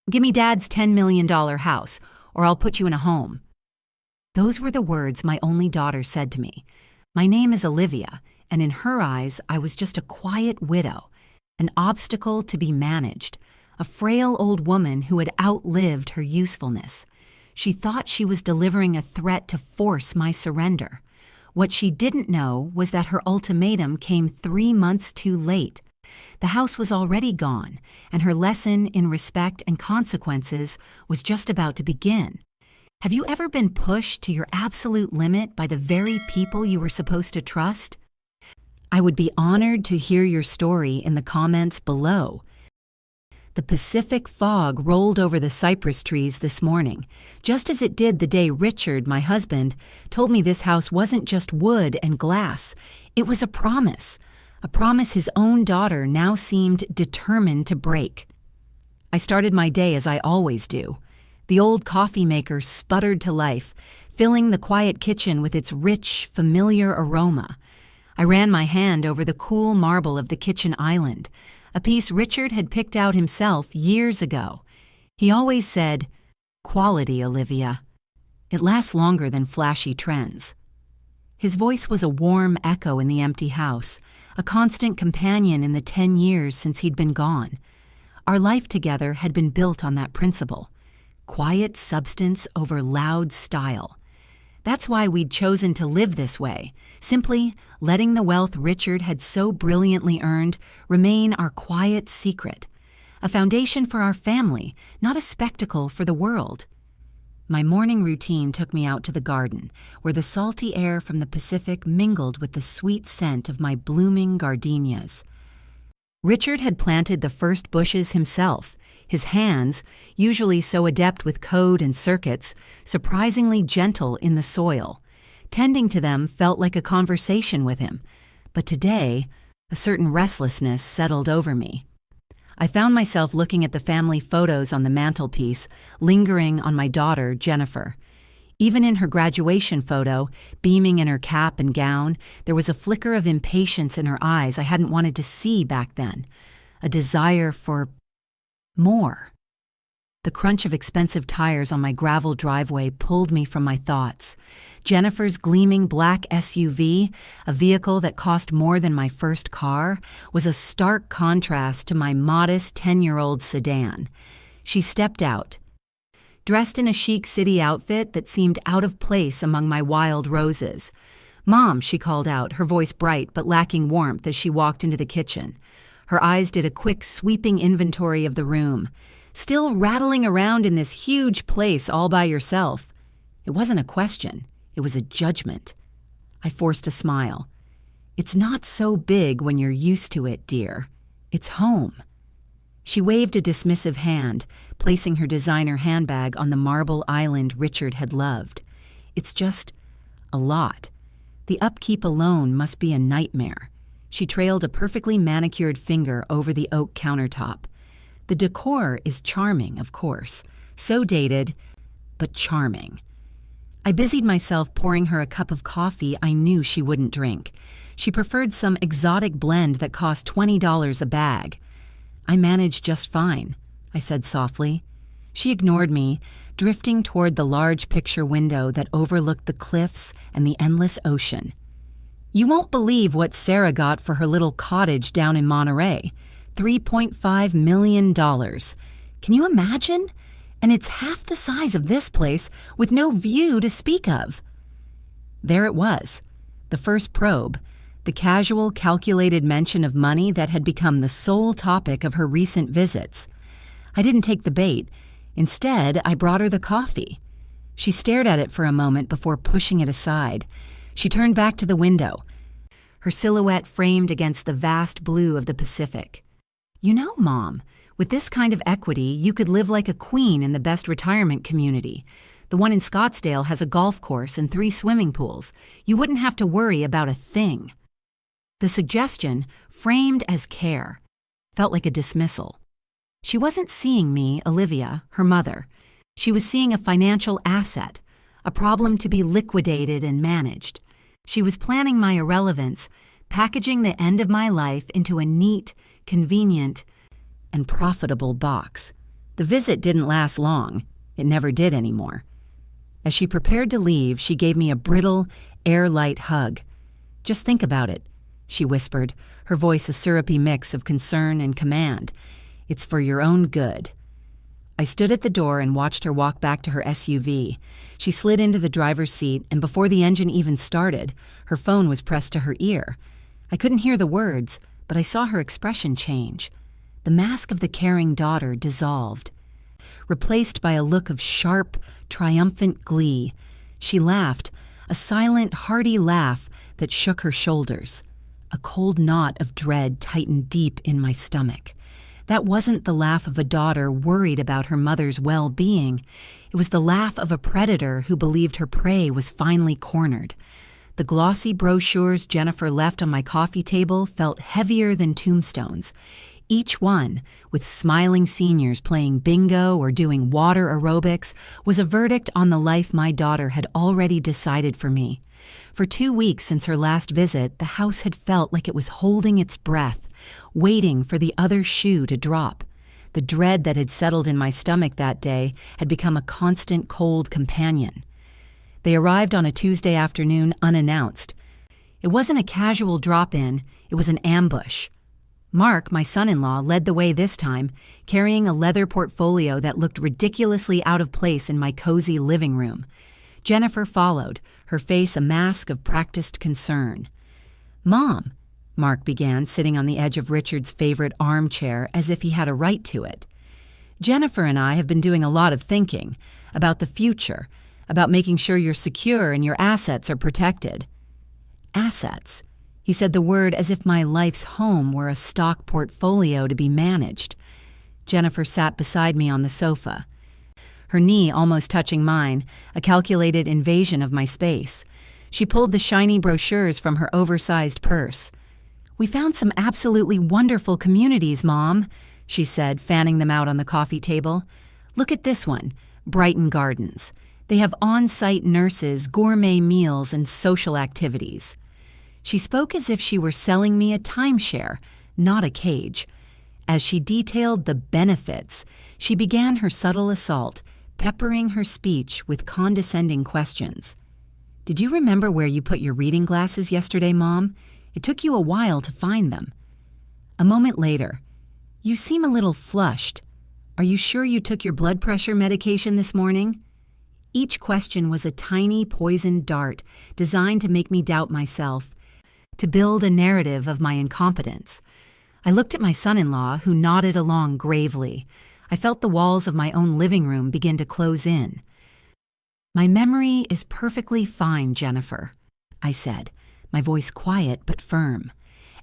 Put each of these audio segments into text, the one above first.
Give me Dad's $10 million house, or I'll put you in a home." Those were the words my only daughter said to me. My name is Olivia, and in her eyes, I was just a quiet widow, an obstacle to be managed, a frail old woman who had outlived her usefulness. She thought she was delivering a threat to force my surrender. What she didn't know was that her ultimatum came 3 months too late. The house was already gone, and her lesson in respect and consequences was just about to begin. Have you ever been pushed to your absolute limit by the very people you were supposed to trust? I would be honored to hear your story in the comments below. The Pacific fog rolled over the cypress trees this morning, just as it did the day Richard, my husband, told me this house wasn't just wood and glass. It was a promise his own daughter now seemed determined to break. I started my day as I always do. The old coffee maker sputtered to life, filling the quiet kitchen with its rich, familiar aroma. I ran my hand over the cool marble of the kitchen island, a piece Richard had picked out himself years ago. He always said, "Quality, Olivia. It lasts longer than flashy trends." His voice was a warm echo in the empty house, a constant companion in the 10 years since he'd been gone. Our life together had been built on that principle. Quiet substance over loud style. That's why we'd chosen to live this way, simply letting the wealth Richard had so brilliantly earned remain our quiet secret, a foundation for our family, not a spectacle for the world. My morning routine took me out to the garden, where the salty air from the Pacific mingled with the sweet scent of my blooming gardenias. Richard had planted the first bushes himself, his hands, usually so adept with code and circuits, surprisingly gentle in the soil. Tending to them felt like a conversation with him, but today, a certain restlessness settled over me. I found myself looking at the family photos on the mantelpiece, lingering on my daughter, Jennifer. Even in her graduation photo, beaming in her cap and gown, there was a flicker of impatience in her eyes I hadn't wanted to see back then, a desire for more. The crunch of expensive tires on my gravel driveway pulled me from my thoughts. Jennifer's gleaming black SUV, a vehicle that cost more than my first car, was a stark contrast to my modest 10-year-old sedan. She stepped out, dressed in a chic city outfit that seemed out of place among my wild roses. "Mom," she called out, her voice bright but lacking warmth as she walked into the kitchen. Her eyes did a quick, sweeping inventory of the room. "Still rattling around in this huge place all by yourself?" It wasn't a question. It was a judgment. I forced a smile. "It's not so big when you're used to it, dear. It's home." She waved a dismissive hand, placing her designer handbag on the marble island Richard had loved. "It's just a lot. The upkeep alone must be a nightmare." She trailed a perfectly manicured finger over the oak countertop. "The decor is charming, of course. So dated, but charming." I busied myself pouring her a cup of coffee I knew she wouldn't drink. She preferred some exotic blend that cost $20 a bag. "I managed just fine," I said softly. She ignored me, drifting toward the large picture window that overlooked the cliffs and the endless ocean. "You won't believe what Sarah got for her little cottage down in Monterey. $3.5 million. Can you imagine? And it's half the size of this place with no view to speak of." There it was, the first probe, the casual, calculated mention of money that had become the sole topic of her recent visits. I didn't take the bait. Instead, I brought her the coffee. She stared at it for a moment before pushing it aside. She turned back to the window, her silhouette framed against the vast blue of the Pacific. "You know, Mom, with this kind of equity, you could live like a queen in the best retirement community. The one in Scottsdale has a golf course and 3 swimming pools. You wouldn't have to worry about a thing." The suggestion, framed as care, felt like a dismissal. She wasn't seeing me, Olivia, her mother. She was seeing a financial asset, a problem to be liquidated and managed. She was planning my irrelevance, packaging the end of my life into a neat, convenient, and profitable box. The visit didn't last long. It never did anymore. As she prepared to leave, she gave me a brittle, air-light hug. "Just think about it," she whispered, her voice a syrupy mix of concern and command. "It's for your own good." I stood at the door and watched her walk back to her SUV. She slid into the driver's seat, and before the engine even started, her phone was pressed to her ear. I couldn't hear the words, but I saw her expression change. The mask of the caring daughter dissolved, replaced by a look of sharp, triumphant glee. She laughed, a silent, hearty laugh that shook her shoulders. A cold knot of dread tightened deep in my stomach. That wasn't the laugh of a daughter worried about her mother's well-being. It was the laugh of a predator who believed her prey was finally cornered. The glossy brochures Jennifer left on my coffee table felt heavier than tombstones. Each one, with smiling seniors playing bingo or doing water aerobics, was a verdict on the life my daughter had already decided for me. For 2 weeks since her last visit, the house had felt like it was holding its breath, waiting for the other shoe to drop. The dread that had settled in my stomach that day had become a constant cold companion. They arrived on a Tuesday afternoon unannounced. It wasn't a casual drop-in, it was an ambush. Mark, my son-in-law, led the way this time, carrying a leather portfolio that looked ridiculously out of place in my cozy living room. Jennifer followed, her face a mask of practiced concern. "Mom," Mark began, sitting on the edge of Richard's favorite armchair as if he had a right to it. "Jennifer and I have been doing a lot of thinking about the future, about making sure you're secure and your assets are protected." Assets. He said the word as if my life's home were a stock portfolio to be managed. Jennifer sat beside me on the sofa, her knee almost touching mine, a calculated invasion of my space. She pulled the shiny brochures from her oversized purse. "We found some absolutely wonderful communities, Mom," she said, fanning them out on the coffee table. "Look at this one, Brighton Gardens. They have on-site nurses, gourmet meals, and social activities." She spoke as if she were selling me a timeshare, not a cage. As she detailed the benefits, she began her subtle assault, peppering her speech with condescending questions. "Did you remember where you put your reading glasses yesterday, Mom? It took you a while to find them." A moment later, "You seem a little flushed. Are you sure you took your blood pressure medication this morning?" Each question was a tiny poisoned dart designed to make me doubt myself, to build a narrative of my incompetence. I looked at my son-in-law, who nodded along gravely. I felt the walls of my own living room begin to close in. "My memory is perfectly fine, Jennifer," I said, my voice quiet but firm.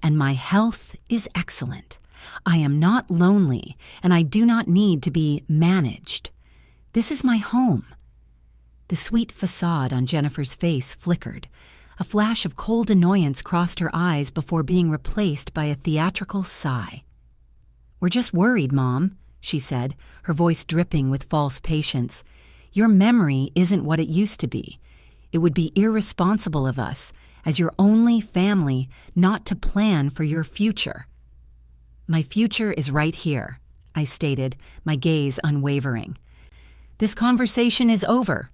"And my health is excellent. I am not lonely, and I do not need to be managed. This is my home." The sweet facade on Jennifer's face flickered. A flash of cold annoyance crossed her eyes before being replaced by a theatrical sigh. "We're just worried, Mom," she said, her voice dripping with false patience. "Your memory isn't what it used to be. It would be irresponsible of us, as your only family, not to plan for your future." "My future is right here," I stated, my gaze unwavering. "This conversation is over."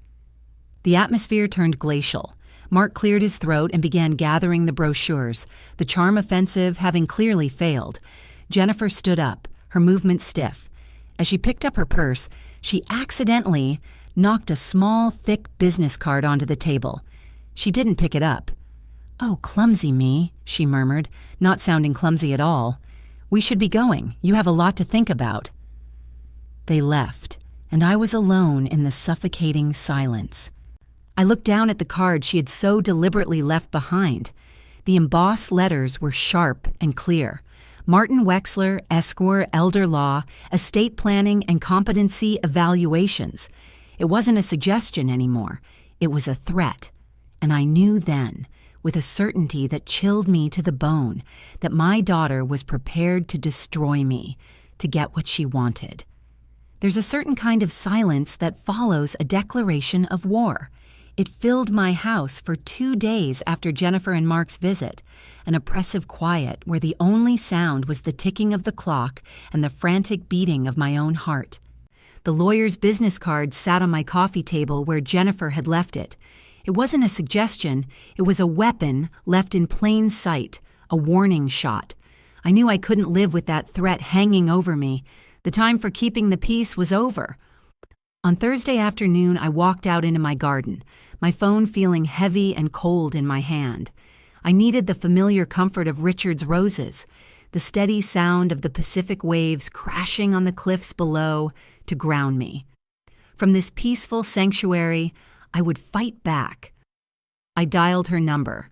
The atmosphere turned glacial. Mark cleared his throat and began gathering the brochures, the charm offensive having clearly failed. Jennifer stood up, her movement stiff. As she picked up her purse, she accidentally knocked a small, thick business card onto the table. She didn't pick it up. "Oh, clumsy me," she murmured, not sounding clumsy at all. "We should be going. You have a lot to think about." They left, and I was alone in the suffocating silence. I looked down at the card she had so deliberately left behind. The embossed letters were sharp and clear. Martin Wexler, Esquire, Elder Law, Estate Planning and Competency Evaluations. It wasn't a suggestion anymore. It was a threat. And I knew then, with a certainty that chilled me to the bone, that my daughter was prepared to destroy me, to get what she wanted. There's a certain kind of silence that follows a declaration of war. It filled my house for 2 days after Jennifer and Mark's visit, an oppressive quiet where the only sound was the ticking of the clock and the frantic beating of my own heart. The lawyer's business card sat on my coffee table where Jennifer had left it. It wasn't a suggestion, it was a weapon left in plain sight, a warning shot. I knew I couldn't live with that threat hanging over me. The time for keeping the peace was over. On Thursday afternoon, I walked out into my garden, my phone feeling heavy and cold in my hand. I needed the familiar comfort of Richard's roses, the steady sound of the Pacific waves crashing on the cliffs below to ground me. From this peaceful sanctuary, I would fight back. I dialed her number.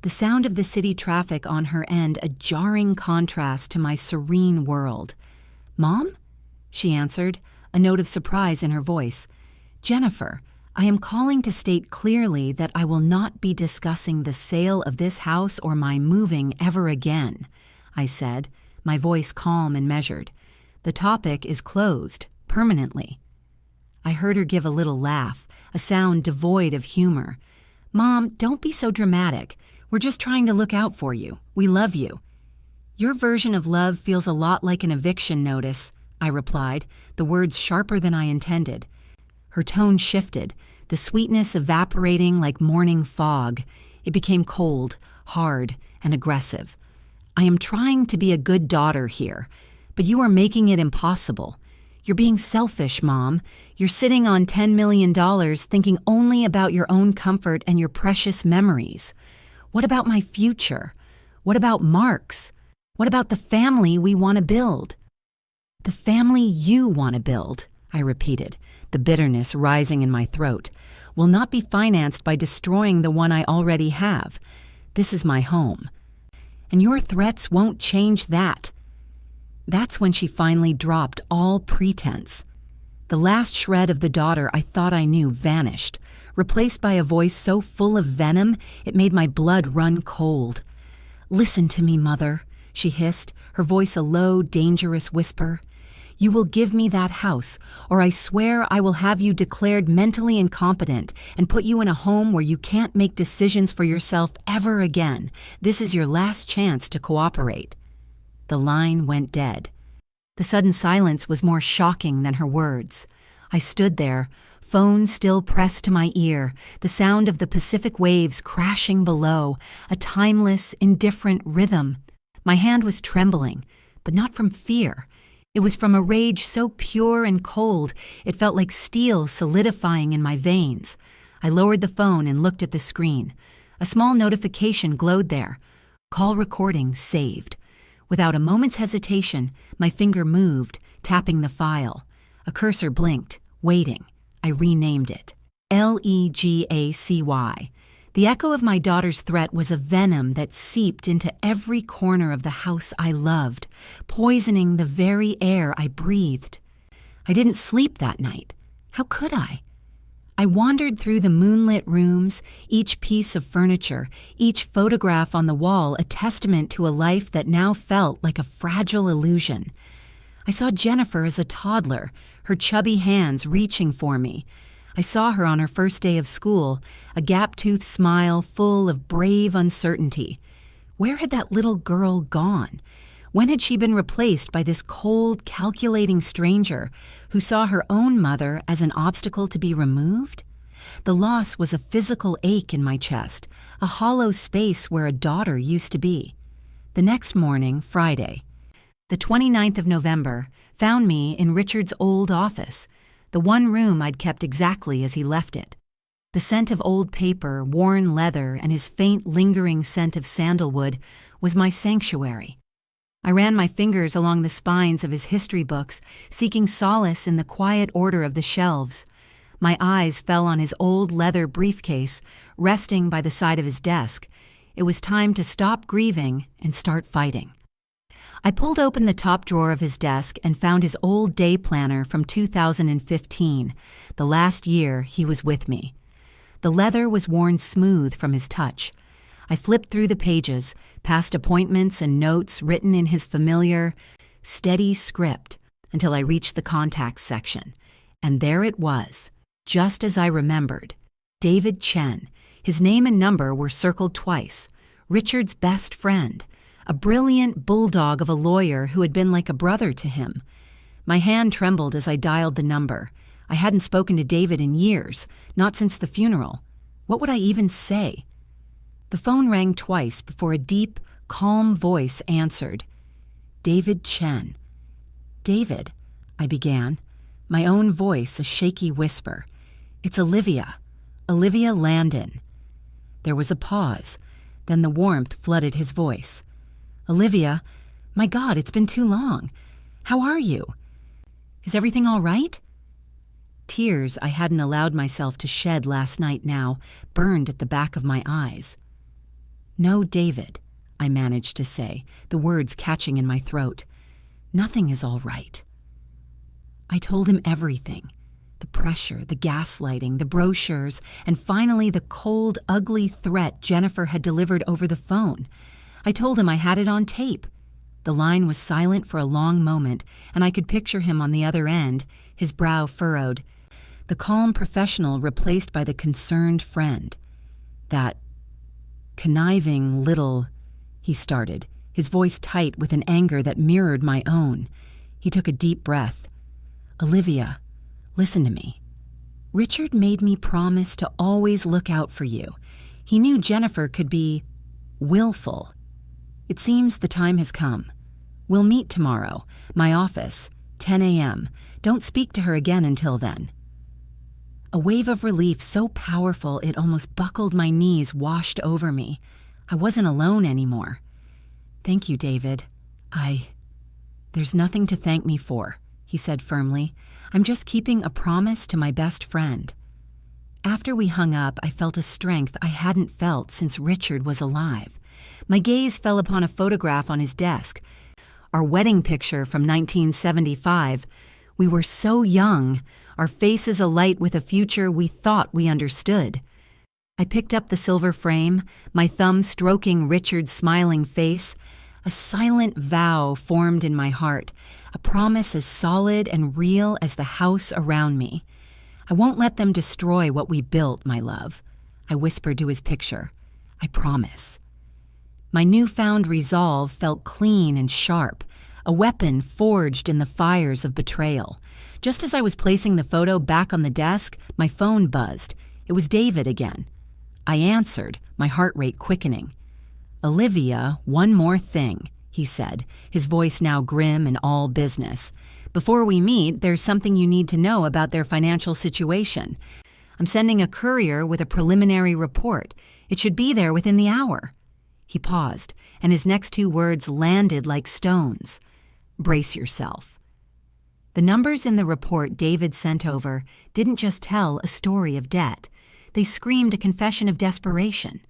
The sound of the city traffic on her end a jarring contrast to my serene world. "Mom?" she answered, a note of surprise in her voice. "Jennifer, I am calling to state clearly that I will not be discussing the sale of this house or my moving ever again," I said, my voice calm and measured. "The topic is closed, permanently." I heard her give a little laugh, a sound devoid of humor. "Mom, don't be so dramatic. We're just trying to look out for you. We love you." "Your version of love feels a lot like an eviction notice," I replied, the words sharper than I intended. Her tone shifted, the sweetness evaporating like morning fog. It became cold, hard, and aggressive. "I am trying to be a good daughter here, but you are making it impossible. You're being selfish, Mom. You're sitting on $10 million thinking only about your own comfort and your precious memories. What about my future? What about Mark's? What about the family we want to build?" "The family you want to build," I repeated, the bitterness rising in my throat, "will not be financed by destroying the one I already have. This is my home. And your threats won't change that." That's when she finally dropped all pretense. The last shred of the daughter I thought I knew vanished, replaced by a voice so full of venom it made my blood run cold. "Listen to me, Mother," she hissed, her voice a low, dangerous whisper. "You will give me that house, or I swear I will have you declared mentally incompetent and put you in a home where you can't make decisions for yourself ever again. This is your last chance to cooperate." The line went dead. The sudden silence was more shocking than her words. I stood there, phone still pressed to my ear, the sound of the Pacific waves crashing below, a timeless, indifferent rhythm. My hand was trembling, but not from fear. It was from a rage so pure and cold, it felt like steel solidifying in my veins. I lowered the phone and looked at the screen. A small notification glowed there. Call recording saved. Without a moment's hesitation, my finger moved, tapping the file. A cursor blinked, waiting. I renamed it. Legacy. The echo of my daughter's threat was a venom that seeped into every corner of the house I loved, poisoning the very air I breathed. I didn't sleep that night. How could I? I wandered through the moonlit rooms, each piece of furniture, each photograph on the wall a testament to a life that now felt like a fragile illusion. I saw Jennifer as a toddler, her chubby hands reaching for me. I saw her on her first day of school, a gap-toothed smile full of brave uncertainty. Where had that little girl gone? When had she been replaced by this cold, calculating stranger who saw her own mother as an obstacle to be removed? The loss was a physical ache in my chest, a hollow space where a daughter used to be. The next morning, Friday, the 29th of November, found me in Richard's old office, the one room I'd kept exactly as he left it. The scent of old paper, worn leather, and his faint, lingering scent of sandalwood was my sanctuary. I ran my fingers along the spines of his history books, seeking solace in the quiet order of the shelves. My eyes fell on his old leather briefcase, resting by the side of his desk. It was time to stop grieving and start fighting. I pulled open the top drawer of his desk and found his old day planner from 2015, the last year he was with me. The leather was worn smooth from his touch. I flipped through the pages, past appointments and notes written in his familiar, steady script, until I reached the contacts section. And there it was, just as I remembered. David Chen. His name and number were circled twice. Richard's best friend. A brilliant bulldog of a lawyer who had been like a brother to him. My hand trembled as I dialed the number. I hadn't spoken to David in years, not since the funeral. What would I even say? The phone rang twice before a deep, calm voice answered. David Chen. David, I began, my own voice a shaky whisper. It's Olivia. Olivia Landon. There was a pause. Then the warmth flooded his voice. Olivia, my God, it's been too long. How are you? Is everything all right? Tears I hadn't allowed myself to shed last night now burned at the back of my eyes. No, David, I managed to say, the words catching in my throat. Nothing is all right. I told him everything. The pressure, the gaslighting, the brochures, and finally the cold, ugly threat Jennifer had delivered over the phone. I told him I had it on tape. The line was silent for a long moment, and I could picture him on the other end, his brow furrowed, the calm professional replaced by the concerned friend. That conniving little, he started, his voice tight with an anger that mirrored my own. He took a deep breath. Olivia, listen to me. Richard made me promise to always look out for you. He knew Jennifer could be willful. It seems the time has come. We'll meet tomorrow, my office, 10 a.m. Don't speak to her again until then. A wave of relief so powerful it almost buckled my knees washed over me. I wasn't alone anymore. Thank you, David. There's nothing to thank me for, he said firmly. I'm just keeping a promise to my best friend. After we hung up, I felt a strength I hadn't felt since Richard was alive. My gaze fell upon a photograph on his desk, our wedding picture from 1975. We were so young, our faces alight with a future we thought we understood. I picked up the silver frame, my thumb stroking Richard's smiling face. A silent vow formed in my heart, a promise as solid and real as the house around me. I won't let them destroy what we built, my love, I whispered to his picture. I promise. My newfound resolve felt clean and sharp, a weapon forged in the fires of betrayal. Just as I was placing the photo back on the desk, my phone buzzed. It was David again. I answered, my heart rate quickening. Olivia, one more thing, he said, his voice now grim and all business. Before we meet, there's something you need to know about their financial situation. I'm sending a courier with a preliminary report. It should be there within the hour. He paused, and his next two words landed like stones. Brace yourself. The numbers in the report David sent over didn't just tell a story of debt. They screamed a confession of desperation.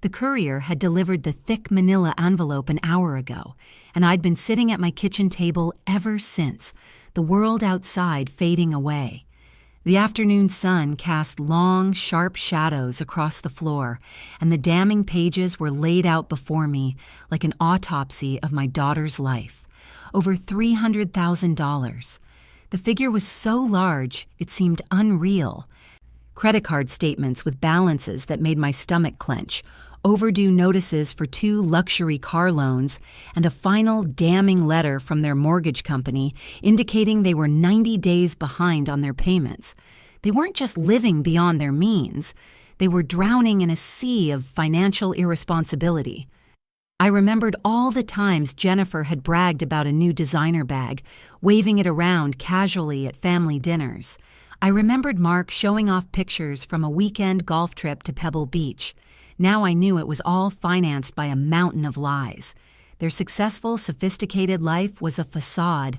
The courier had delivered the thick manila envelope an hour ago, and I'd been sitting at my kitchen table ever since, the world outside fading away. The afternoon sun cast long, sharp shadows across the floor, and the damning pages were laid out before me like an autopsy of my daughter's life. Over $300,000. The figure was so large, it seemed unreal. Credit card statements with balances that made my stomach clench, overdue notices for 2 luxury car loans, and a final damning letter from their mortgage company indicating they were 90 days behind on their payments. They weren't just living beyond their means. They were drowning in a sea of financial irresponsibility. I remembered all the times Jennifer had bragged about a new designer bag, waving it around casually at family dinners. I remembered Mark showing off pictures from a weekend golf trip to Pebble Beach. Now I knew it was all financed by a mountain of lies. Their successful, sophisticated life was a facade,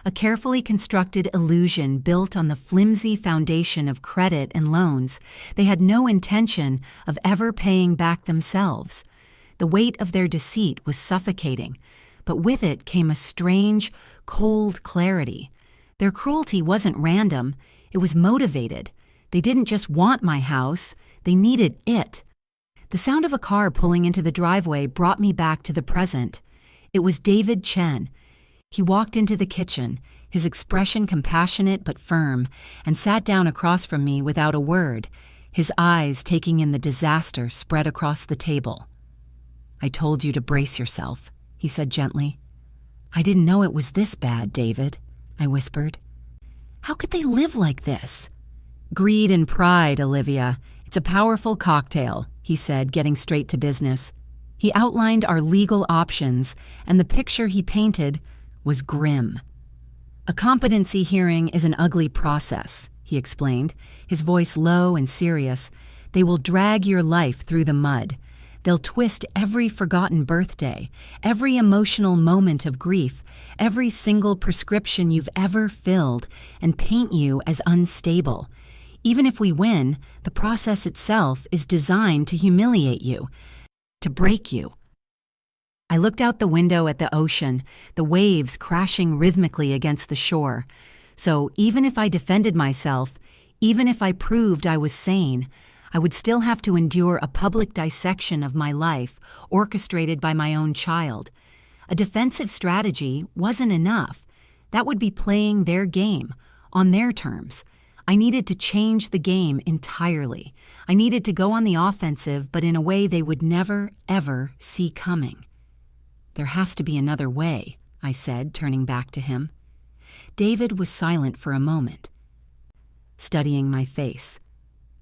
a carefully constructed illusion built on the flimsy foundation of credit and loans. They had no intention of ever paying back themselves. The weight of their deceit was suffocating, but with it came a strange, cold clarity. Their cruelty wasn't random, it was motivated. They didn't just want my house, they needed it. The sound of a car pulling into the driveway brought me back to the present. It was David Chen. He walked into the kitchen, his expression compassionate but firm, and sat down across from me without a word, his eyes taking in the disaster spread across the table. I told you to brace yourself, he said gently. I didn't know it was this bad, David. I whispered. How could they live like this? Greed and pride, Olivia. It's a powerful cocktail, he said, getting straight to business. He outlined our legal options, and the picture he painted was grim. A competency hearing is an ugly process, he explained, his voice low and serious. They will drag your life through the mud. They'll twist every forgotten birthday, every emotional moment of grief, every single prescription you've ever filled, and paint you as unstable. Even if we win, the process itself is designed to humiliate you, to break you. I looked out the window at the ocean, the waves crashing rhythmically against the shore. So even if I defended myself, even if I proved I was sane, I would still have to endure a public dissection of my life, orchestrated by my own child. A defensive strategy wasn't enough. That would be playing their game, on their terms. I needed to change the game entirely. I needed to go on the offensive, but in a way they would never, ever see coming. There has to be another way, I said, turning back to him. David was silent for a moment, studying my face.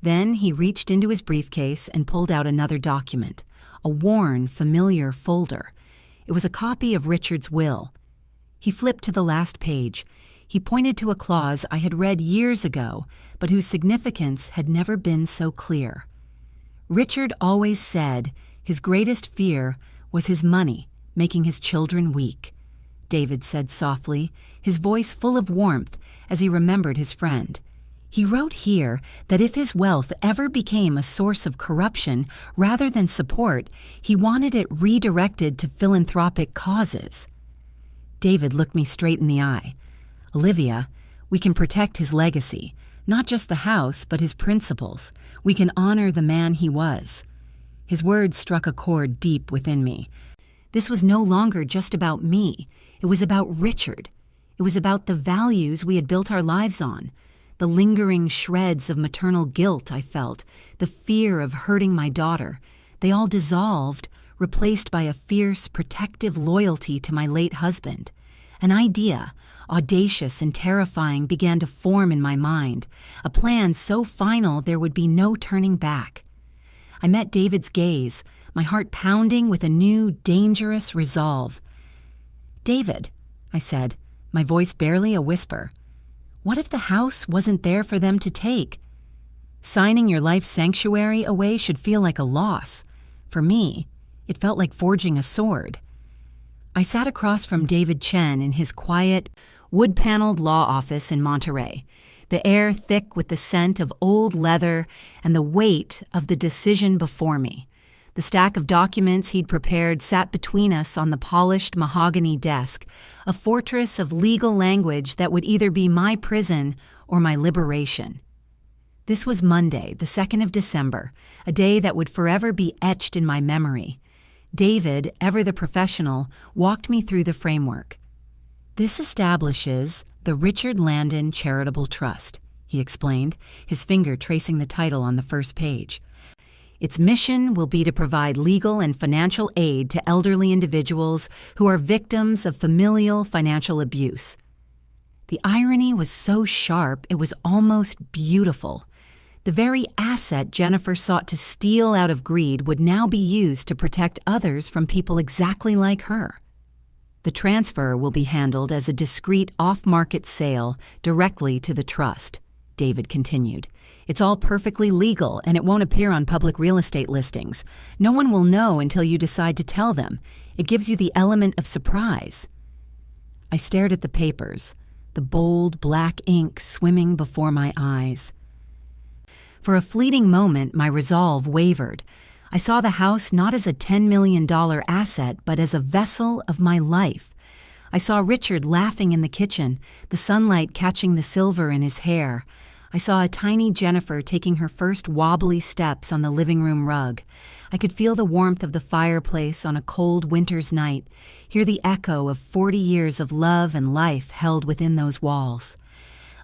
Then he reached into his briefcase and pulled out another document, a worn, familiar folder. It was a copy of Richard's will. He flipped to the last page. He pointed to a clause I had read years ago, but whose significance had never been so clear. Richard always said his greatest fear was his money making his children weak, David said softly, his voice full of warmth as he remembered his friend. He wrote here that if his wealth ever became a source of corruption rather than support, he wanted it redirected to philanthropic causes. David looked me straight in the eye. Olivia, we can protect his legacy, not just the house, but his principles. We can honor the man he was. His words struck a chord deep within me. This was no longer just about me. It was about Richard. It was about the values we had built our lives on. The lingering shreds of maternal guilt I felt, the fear of hurting my daughter, they all dissolved, replaced by a fierce, protective loyalty to my late husband. An idea, audacious and terrifying, began to form in my mind, a plan so final there would be no turning back. I met David's gaze, my heart pounding with a new, dangerous resolve. David, I said, my voice barely a whisper, what if the house wasn't there for them to take? Signing your life sanctuary away should feel like a loss. For me, it felt like forging a sword. I sat across from David Chen in his quiet, wood-paneled law office in Monterey, the air thick with the scent of old leather and the weight of the decision before me. The stack of documents he'd prepared sat between us on the polished mahogany desk, a fortress of legal language that would either be my prison or my liberation. This was Monday, the 2nd of December, a day that would forever be etched in my memory. David, ever the professional, walked me through the framework. This establishes the Richard Landon Charitable Trust, he explained, his finger tracing the title on the first page. Its mission will be to provide legal and financial aid to elderly individuals who are victims of familial financial abuse. The irony was so sharp it was almost beautiful. The very asset Jennifer sought to steal out of greed would now be used to protect others from people exactly like her. The transfer will be handled as a discreet off-market sale directly to the trust, David continued. It's all perfectly legal, and it won't appear on public real estate listings. No one will know until you decide to tell them. It gives you the element of surprise. I stared at the papers, the bold black ink swimming before my eyes. For a fleeting moment, my resolve wavered. I saw the house not as a $10 million asset, but as a vessel of my life. I saw Richard laughing in the kitchen, the sunlight catching the silver in his hair. I saw a tiny Jennifer taking her first wobbly steps on the living room rug. I could feel the warmth of the fireplace on a cold winter's night, hear the echo of 40 years of love and life held within those walls.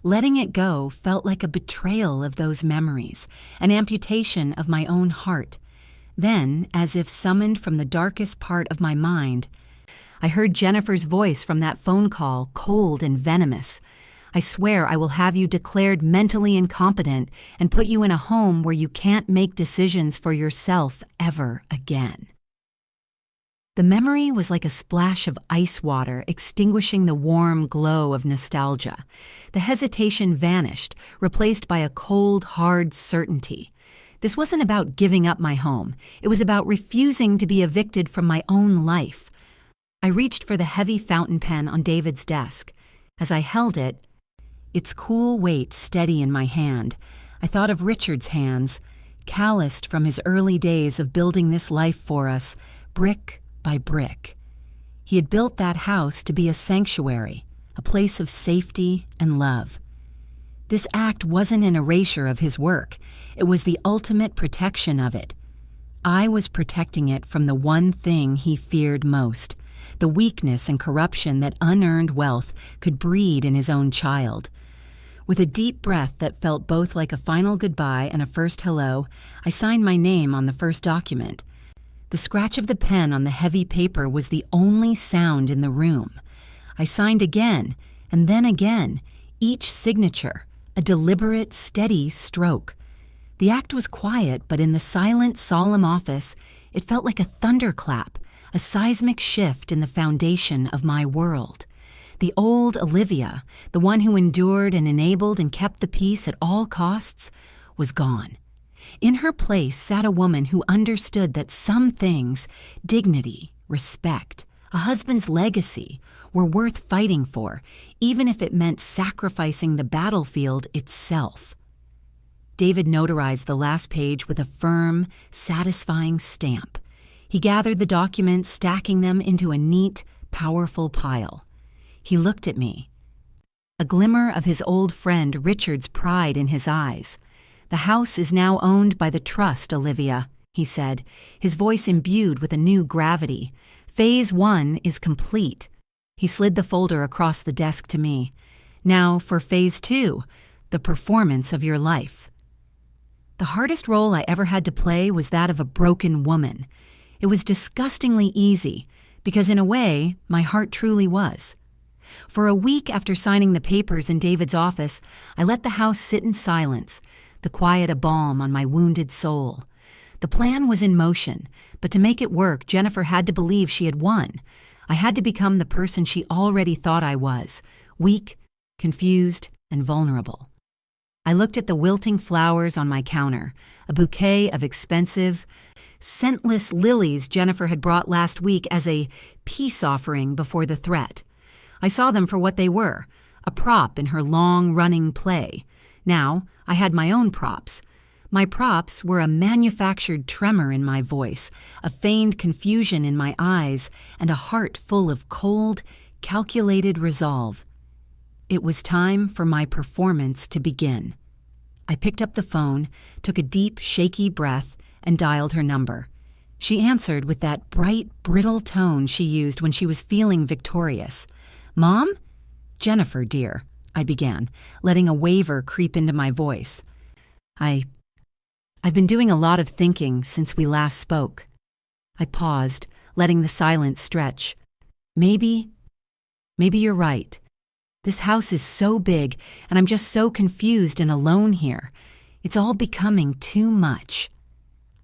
Letting it go felt like a betrayal of those memories, an amputation of my own heart. Then, as if summoned from the darkest part of my mind, I heard Jennifer's voice from that phone call, cold and venomous. I swear I will have you declared mentally incompetent and put you in a home where you can't make decisions for yourself ever again. The memory was like a splash of ice water extinguishing the warm glow of nostalgia. The hesitation vanished, replaced by a cold, hard certainty. This wasn't about giving up my home. It was about refusing to be evicted from my own life. I reached for the heavy fountain pen on David's desk. As I held it, its cool weight steady in my hand, I thought of Richard's hands, calloused from his early days of building this life for us, brick by brick. He had built that house to be a sanctuary, a place of safety and love. This act wasn't an erasure of his work. It was the ultimate protection of it. I was protecting it from the one thing he feared most, the weakness and corruption that unearned wealth could breed in his own child. With a deep breath that felt both like a final goodbye and a first hello, I signed my name on the first document. The scratch of the pen on the heavy paper was the only sound in the room. I signed again, and then again, each signature, a deliberate, steady stroke. The act was quiet, but in the silent, solemn office, it felt like a thunderclap, a seismic shift in the foundation of my world. The old Olivia, the one who endured and enabled and kept the peace at all costs, was gone. In her place sat a woman who understood that some things, dignity, respect, a husband's legacy, were worth fighting for, even if it meant sacrificing the battlefield itself. David notarized the last page with a firm, satisfying stamp. He gathered the documents, stacking them into a neat, powerful pile. He looked at me. A glimmer of his old friend Richard's pride in his eyes. "The house is now owned by the trust, Olivia," he said, his voice imbued with a new gravity. "Phase 1 is complete." He slid the folder across the desk to me. "Now for Phase 2, the performance of your life." The hardest role I ever had to play was that of a broken woman. It was disgustingly easy, because in a way, my heart truly was. For a week after signing the papers in David's office, I let the house sit in silence, the quiet a balm on my wounded soul. The plan was in motion, but to make it work, Jennifer had to believe she had won. I had to become the person she already thought I was, weak, confused, and vulnerable. I looked at the wilting flowers on my counter, a bouquet of expensive, scentless lilies Jennifer had brought last week as a peace offering before the threat. I saw them for what they were, a prop in her long-running play. Now, I had my own props. My props were a manufactured tremor in my voice, a feigned confusion in my eyes, and a heart full of cold, calculated resolve. It was time for my performance to begin. I picked up the phone, took a deep, shaky breath, and dialed her number. She answered with that bright, brittle tone she used when she was feeling victorious. "Mom?" "Jennifer, dear," I began, letting a waver creep into my voice. I've been doing a lot of thinking since we last spoke." I paused, letting the silence stretch. Maybe you're right. This house is so big, and I'm just so confused and alone here. It's all becoming too much."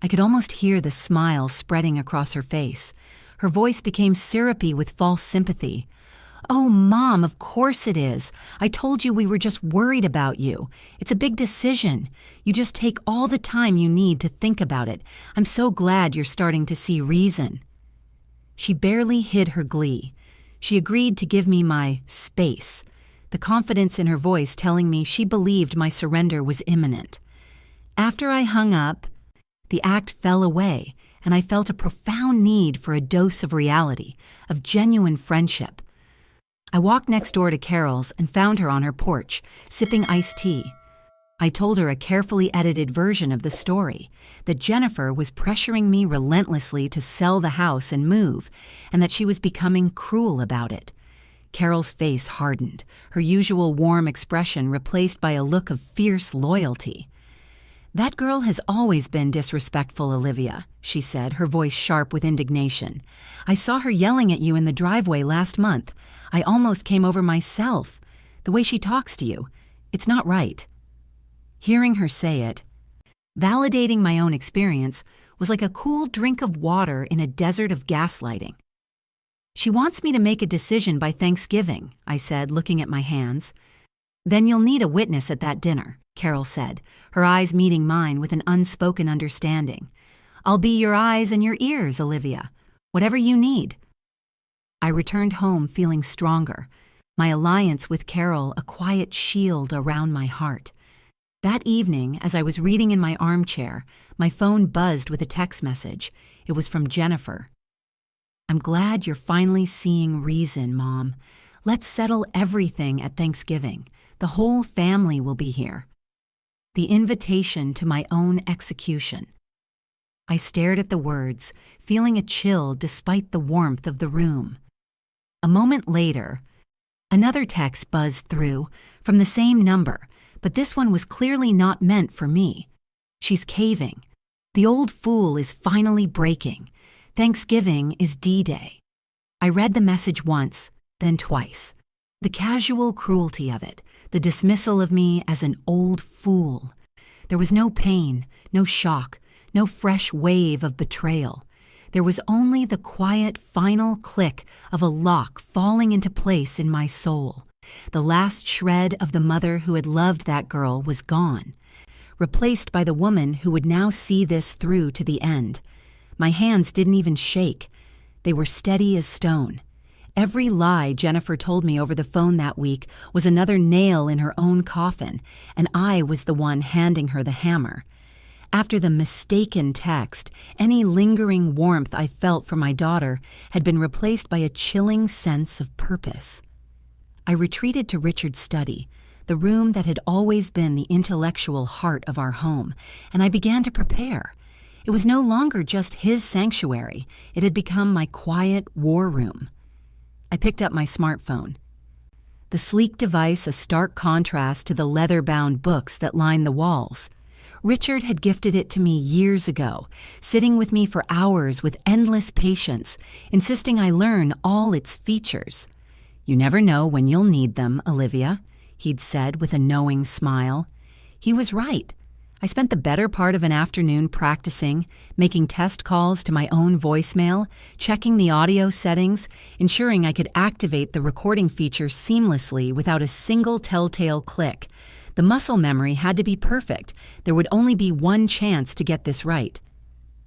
I could almost hear the smile spreading across her face. Her voice became syrupy with false sympathy. "Oh, Mom, of course it is. I told you we were just worried about you. It's a big decision. You just take all the time you need to think about it. I'm so glad you're starting to see reason." She barely hid her glee. She agreed to give me my space, the confidence in her voice telling me she believed my surrender was imminent. After I hung up, the act fell away, and I felt a profound need for a dose of reality, of genuine friendship. I walked next door to Carol's and found her on her porch, sipping iced tea. I told her a carefully edited version of the story, that Jennifer was pressuring me relentlessly to sell the house and move, and that she was becoming cruel about it. Carol's face hardened, her usual warm expression replaced by a look of fierce loyalty. "That girl has always been disrespectful, Olivia," she said, her voice sharp with indignation. "I saw her yelling at you in the driveway last month. I almost came over myself. The way she talks to you, it's not right." Hearing her say it, validating my own experience, was like a cool drink of water in a desert of gaslighting. "She wants me to make a decision by Thanksgiving," I said, looking at my hands. "Then you'll need a witness at that dinner," Carol said, her eyes meeting mine with an unspoken understanding. "I'll be your eyes and your ears, Olivia. Whatever you need." I returned home feeling stronger, my alliance with Carol a quiet shield around my heart. That evening, as I was reading in my armchair, my phone buzzed with a text message. It was from Jennifer. "I'm glad you're finally seeing reason, Mom. Let's settle everything at Thanksgiving. The whole family will be here." The invitation to my own execution. I stared at the words, feeling a chill despite the warmth of the room. A moment later, another text buzzed through from the same number, but this one was clearly not meant for me. "She's caving. The old fool is finally breaking. Thanksgiving is D-Day." I read the message once, then twice. The casual cruelty of it, the dismissal of me as an old fool. There was no pain, no shock, no fresh wave of betrayal. There was only the quiet final click of a lock falling into place in my soul. The last shred of the mother who had loved that girl was gone, replaced by the woman who would now see this through to the end. My hands didn't even shake. They were steady as stone. Every lie Jennifer told me over the phone that week was another nail in her own coffin, and I was the one handing her the hammer. After the mistaken text, any lingering warmth I felt for my daughter had been replaced by a chilling sense of purpose. I retreated to Richard's study, the room that had always been the intellectual heart of our home, and I began to prepare. It was no longer just his sanctuary. It had become my quiet war room. I picked up my smartphone. The sleek device a stark contrast to the leather-bound books that lined the walls. Richard had gifted it to me years ago, sitting with me for hours with endless patience, insisting I learn all its features. "You never know when you'll need them, Olivia," he'd said with a knowing smile. He was right. I spent the better part of an afternoon practicing, making test calls to my own voicemail, checking the audio settings, ensuring I could activate the recording feature seamlessly without a single telltale click. The muscle memory had to be perfect. There would only be one chance to get this right.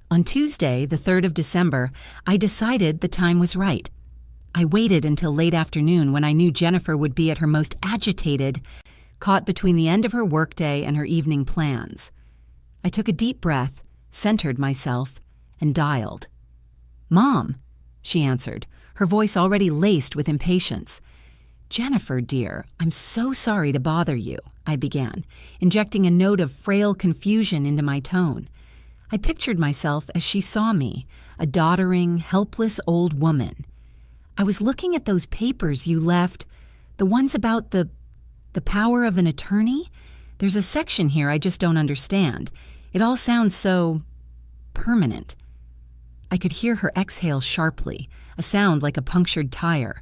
On Tuesday, the 3rd of December, I decided the time was right. I waited until late afternoon when I knew Jennifer would be at her most agitated, caught between the end of her workday and her evening plans. I took a deep breath, centered myself, and dialed. "Mom," she answered, her voice already laced with impatience. "Jennifer, dear, I'm so sorry to bother you," I began, injecting a note of frail confusion into my tone. I pictured myself as she saw me, a doddering, helpless old woman. "I was looking at those papers you left, the ones about the power of an attorney. There's a section here I just don't understand. It all sounds so permanent." I could hear her exhale sharply, a sound like a punctured tire.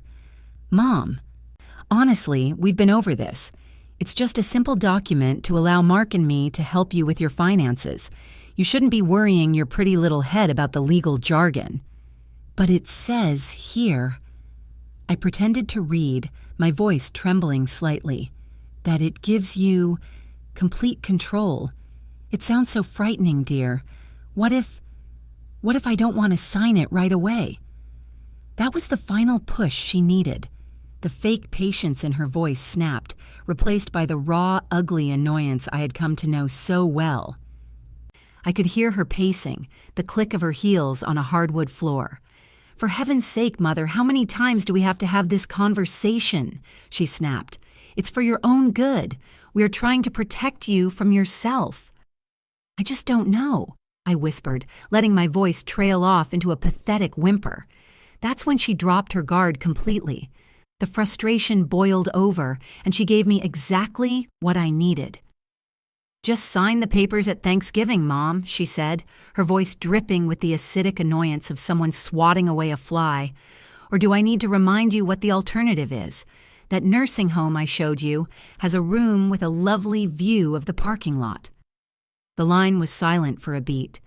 "Mom, honestly, we've been over this. It's just a simple document to allow Mark and me to help you with your finances. You shouldn't be worrying your pretty little head about the legal jargon." "But it says here," I pretended to read, my voice trembling slightly, "that it gives you complete control. It sounds so frightening, dear. What if I don't want to sign it right away?" That was the final push she needed. The fake patience in her voice snapped, replaced by the raw, ugly annoyance I had come to know so well. I could hear her pacing, the click of her heels on a hardwood floor. "For heaven's sake, Mother, how many times do we have to have this conversation?" she snapped. "It's for your own good. We are trying to protect you from yourself." "I just don't know," I whispered, letting my voice trail off into a pathetic whimper. That's when she dropped her guard completely. The frustration boiled over, and she gave me exactly what I needed. Just sign the papers at Thanksgiving, Mom, she said, her voice dripping with the acidic annoyance of someone swatting away a fly. Or do I need to remind you what the alternative is? That nursing home I showed you has a room with a lovely view of the parking lot. The line was silent for a beat,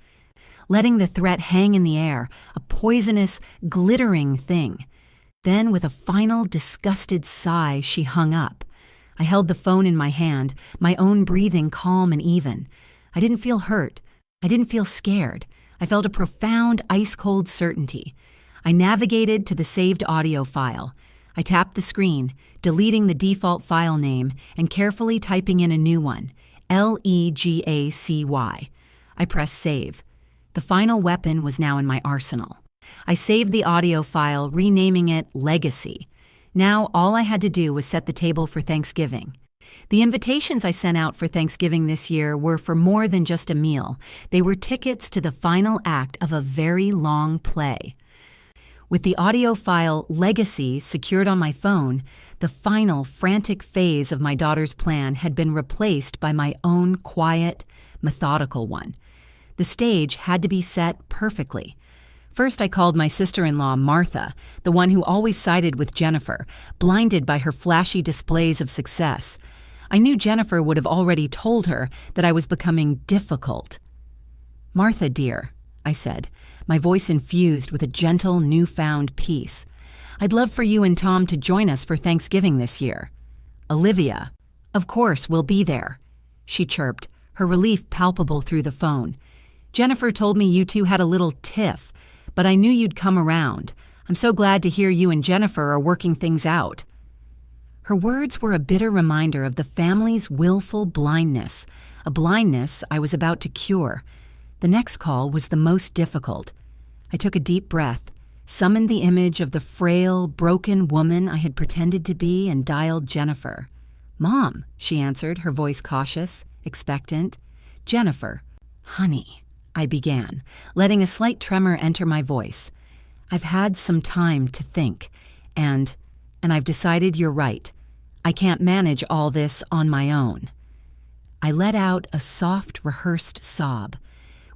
letting the threat hang in the air, a poisonous, glittering thing. Then, with a final, disgusted sigh, she hung up. I held the phone in my hand, my own breathing calm and even. I didn't feel hurt. I didn't feel scared. I felt a profound, ice-cold certainty. I navigated to the saved audio file. I tapped the screen, deleting the default file name and carefully typing in a new one, Legacy. I pressed save. The final weapon was now in my arsenal. I saved the audio file, renaming it Legacy. Now all I had to do was set the table for Thanksgiving. The invitations I sent out for Thanksgiving this year were for more than just a meal. They were tickets to the final act of a very long play. With the audio file Legacy secured on my phone, the final frantic phase of my daughter's plan had been replaced by my own quiet, methodical one. The stage had to be set perfectly. First, I called my sister-in-law, Martha, the one who always sided with Jennifer, blinded by her flashy displays of success. I knew Jennifer would have already told her that I was becoming difficult. "Martha, dear," I said, my voice infused with a gentle, newfound peace. "I'd love for you and Tom to join us for Thanksgiving this year." "Olivia, of course, we'll be there," she chirped, her relief palpable through the phone. "Jennifer told me you two had a little tiff, but I knew you'd come around. I'm so glad to hear you and Jennifer are working things out." Her words were a bitter reminder of the family's willful blindness, a blindness I was about to cure. The next call was the most difficult. I took a deep breath, summoned the image of the frail, broken woman I had pretended to be, and dialed Jennifer. "Mom," she answered, her voice cautious, expectant. "Jennifer." "Honey," I began, letting a slight tremor enter my voice. "I've had some time to think, and I've decided you're right. I can't manage all this on my own." I let out a soft, rehearsed sob.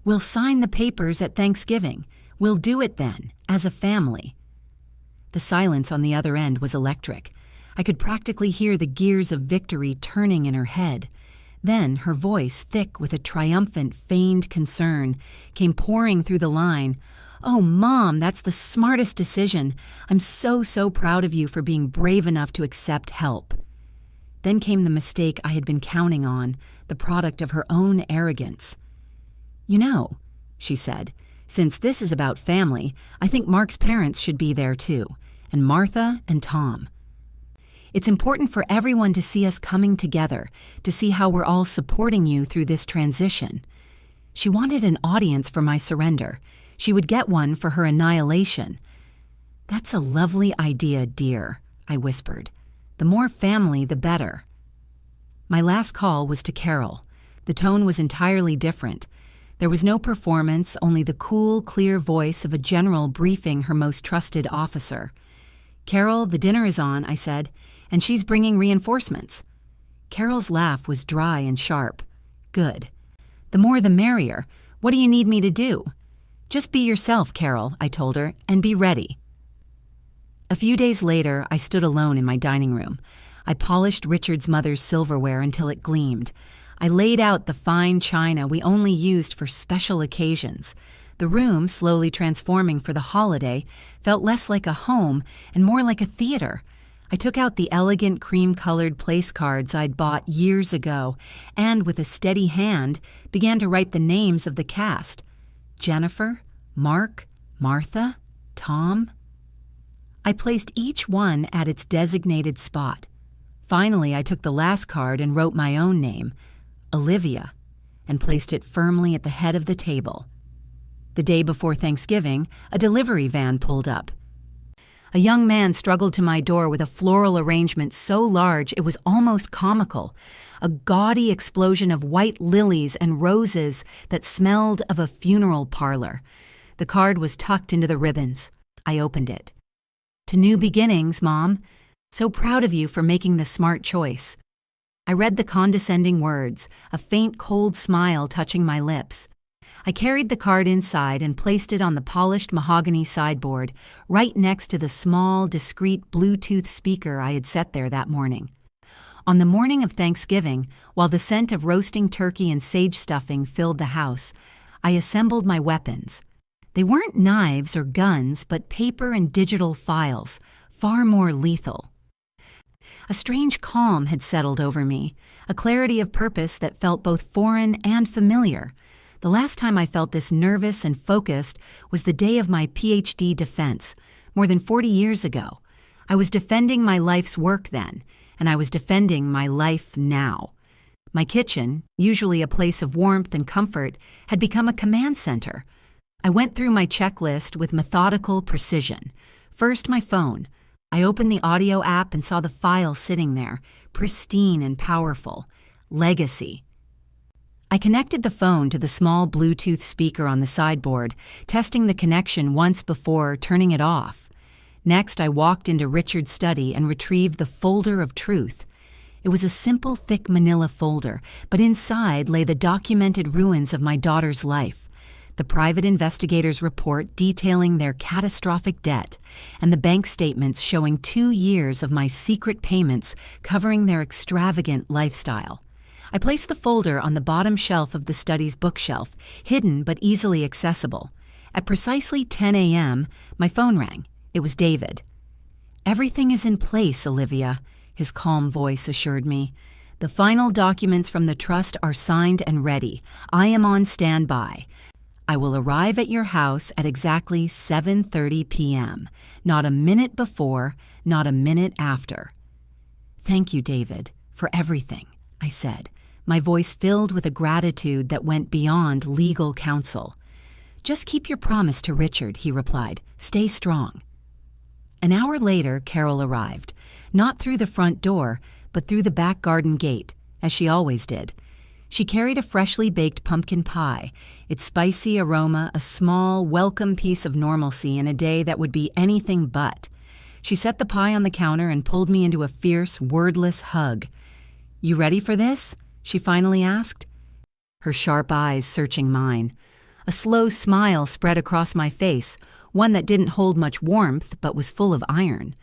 "We'll sign the papers at Thanksgiving. We'll do it then, as a family." The silence on the other end was electric. I could practically hear the gears of victory turning in her head. Then her voice, thick with a triumphant, feigned concern, came pouring through the line. "Oh, Mom, that's the smartest decision. I'm so proud of you for being brave enough to accept help." Then came the mistake I had been counting on, the product of her own arrogance. "You know," she said, "since this is about family, I think Mark's parents should be there too, and Martha and Tom. It's important for everyone to see us coming together, to see how we're all supporting you through this transition." She wanted an audience for my surrender. She would get one for her annihilation. "That's a lovely idea, dear," I whispered. "The more family, the better." My last call was to Carol. The tone was entirely different. There was no performance, only the cool, clear voice of a general briefing her most trusted officer. "Carol, the dinner is on," I said, "and she's bringing reinforcements." Carol's laugh was dry and sharp. "Good. The more the merrier. What do you need me to do?" "Just be yourself, Carol," I told her, "and be ready." A few days later, I stood alone in my dining room. I polished Richard's mother's silverware until it gleamed. I laid out the fine china we only used for special occasions. The room, slowly transforming for the holiday, felt less like a home and more like a theater. I took out the elegant cream-colored place cards I'd bought years ago and, with a steady hand, began to write the names of the cast. Jennifer, Mark, Martha, Tom. I placed each one at its designated spot. Finally, I took the last card and wrote my own name, Olivia, and placed it firmly at the head of the table. The day before Thanksgiving, a delivery van pulled up. A young man struggled to my door with a floral arrangement so large it was almost comical, a gaudy explosion of white lilies and roses that smelled of a funeral parlor. The card was tucked into the ribbons. I opened it. "To new beginnings, Mom. So proud of you for making the smart choice." I read the condescending words, a faint cold smile touching my lips. I carried the card inside and placed it on the polished mahogany sideboard, right next to the small, discreet Bluetooth speaker I had set there that morning. On the morning of Thanksgiving, while the scent of roasting turkey and sage stuffing filled the house, I assembled my weapons. They weren't knives or guns, but paper and digital files, far more lethal. A strange calm had settled over me, a clarity of purpose that felt both foreign and familiar. The last time I felt this nervous and focused was the day of my PhD defense, more than 40 years ago. I was defending my life's work then, and I was defending my life now. My kitchen, usually a place of warmth and comfort, had become a command center. I went through my checklist with methodical precision. First, my phone. I opened the audio app and saw the file sitting there, pristine and powerful. Legacy. I connected the phone to the small Bluetooth speaker on the sideboard, testing the connection once before turning it off. Next, I walked into Richard's study and retrieved the folder of truth. It was a simple, thick manila folder, but inside lay the documented ruins of my daughter's life. The private investigator's report detailing their catastrophic debt, and the bank statements showing 2 years of my secret payments covering their extravagant lifestyle. I placed the folder on the bottom shelf of the study's bookshelf, hidden but easily accessible. At precisely 10 a.m., my phone rang. It was David. "Everything is in place, Olivia," his calm voice assured me. "The final documents from the trust are signed and ready. I am on standby. I will arrive at your house at exactly 7:30 p.m., not a minute before, not a minute after." "Thank you, David, for everything," I said, my voice filled with a gratitude that went beyond legal counsel. "Just keep your promise to Richard," he replied. "Stay strong." An hour later, Carol arrived, not through the front door, but through the back garden gate, as she always did. She carried a freshly baked pumpkin pie, its spicy aroma a small, welcome piece of normalcy in a day that would be anything but. She set the pie on the counter and pulled me into a fierce, wordless hug. "You ready for this?" she finally asked, her sharp eyes searching mine. A slow smile spread across my face, one that didn't hold much warmth but was full of iron.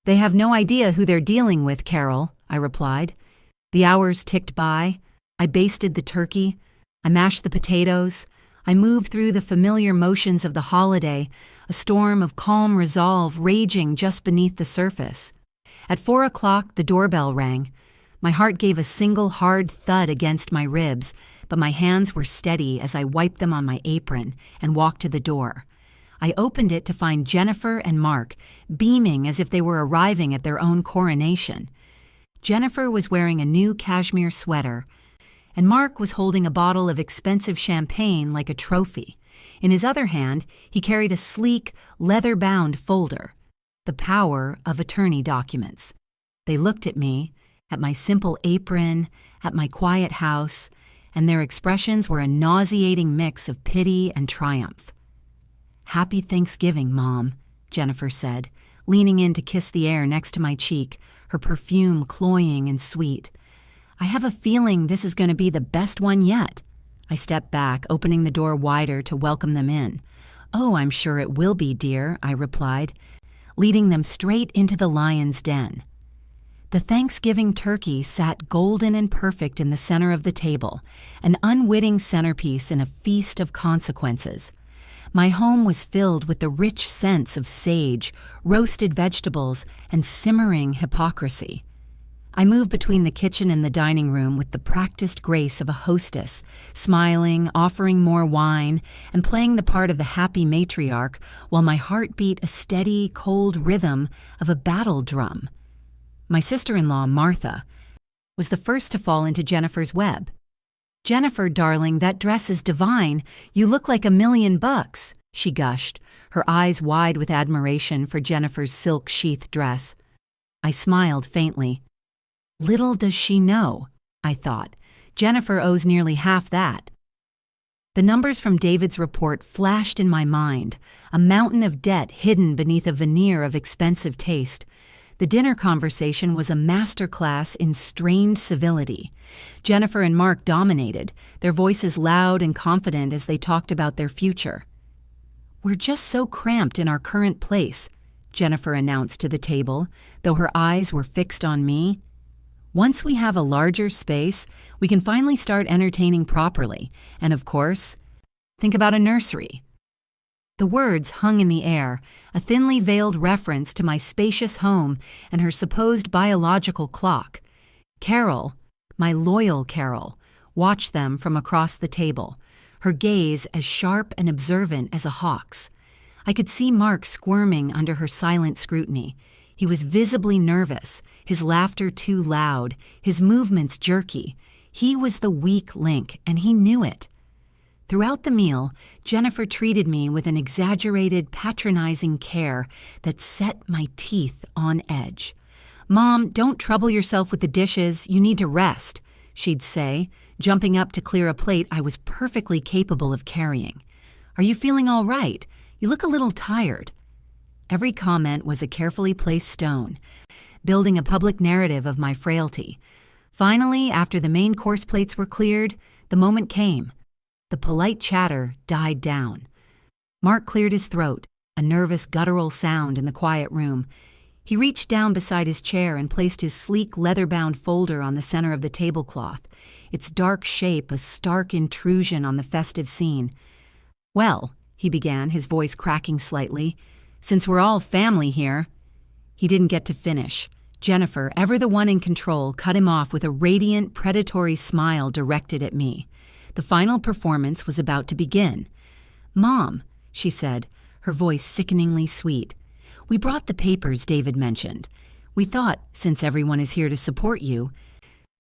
"They have no idea who they're dealing with, Carol," I replied. The hours ticked by. I basted the turkey. I mashed the potatoes. I moved through the familiar motions of the holiday, a storm of calm resolve raging just beneath the surface. At 4 o'clock, the doorbell rang. My heart gave a single hard thud against my ribs, but my hands were steady as I wiped them on my apron and walked to the door. I opened it to find Jennifer and Mark, beaming as if they were arriving at their own coronation. Jennifer was wearing a new cashmere sweater, and Mark was holding a bottle of expensive champagne like a trophy. In his other hand, he carried a sleek, leather-bound folder, the power of attorney documents. They looked at me, at my simple apron, at my quiet house, and their expressions were a nauseating mix of pity and triumph. "Happy Thanksgiving, Mom," Jennifer said, leaning in to kiss the air next to my cheek, her perfume cloying and sweet. "I have a feeling this is going to be the best one yet." I stepped back, opening the door wider to welcome them in. "Oh, I'm sure it will be, dear," I replied, leading them straight into the lion's den. The Thanksgiving turkey sat golden and perfect in the center of the table, an unwitting centerpiece in a feast of consequences. My home was filled with the rich scents of sage, roasted vegetables, and simmering hypocrisy. I moved between the kitchen and the dining room with the practiced grace of a hostess, smiling, offering more wine, and playing the part of the happy matriarch while my heart beat a steady, cold rhythm of a battle drum. My sister-in-law, Martha, was the first to fall into Jennifer's web. "Jennifer, darling, that dress is divine. You look like $1,000,000, she gushed, her eyes wide with admiration for Jennifer's silk-sheath dress. I smiled faintly. Little does she know, I thought. Jennifer owes nearly half that. The numbers from David's report flashed in my mind, a mountain of debt hidden beneath a veneer of expensive taste. The dinner conversation was a masterclass in strained civility. Jennifer and Mark dominated, their voices loud and confident as they talked about their future. "We're just so cramped in our current place," Jennifer announced to the table, though her eyes were fixed on me. "Once we have a larger space, we can finally start entertaining properly. And of course, think about a nursery." The words hung in the air, a thinly veiled reference to my spacious home and her supposed biological clock. Carol, my loyal Carol, watched them from across the table, her gaze as sharp and observant as a hawk's. I could see Mark squirming under her silent scrutiny. He was visibly nervous, his laughter too loud, his movements jerky. He was the weak link, and he knew it. Throughout the meal, Jennifer treated me with an exaggerated, patronizing care that set my teeth on edge. "Mom, don't trouble yourself with the dishes. You need to rest," she'd say, jumping up to clear a plate I was perfectly capable of carrying. "Are you feeling all right? You look a little tired." Every comment was a carefully placed stone, building a public narrative of my frailty. Finally, after the main course plates were cleared, the moment came. The polite chatter died down. Mark cleared his throat, a nervous guttural sound in the quiet room. He reached down beside his chair and placed his sleek leather-bound folder on the center of the tablecloth, its dark shape a stark intrusion on the festive scene. "Well," he began, his voice cracking slightly, "since we're all family here." He didn't get to finish. Jennifer, ever the one in control, cut him off with a radiant, predatory smile directed at me. The final performance was about to begin. "Mom," she said, her voice sickeningly sweet, "we brought the papers David mentioned. We thought, since everyone is here to support you,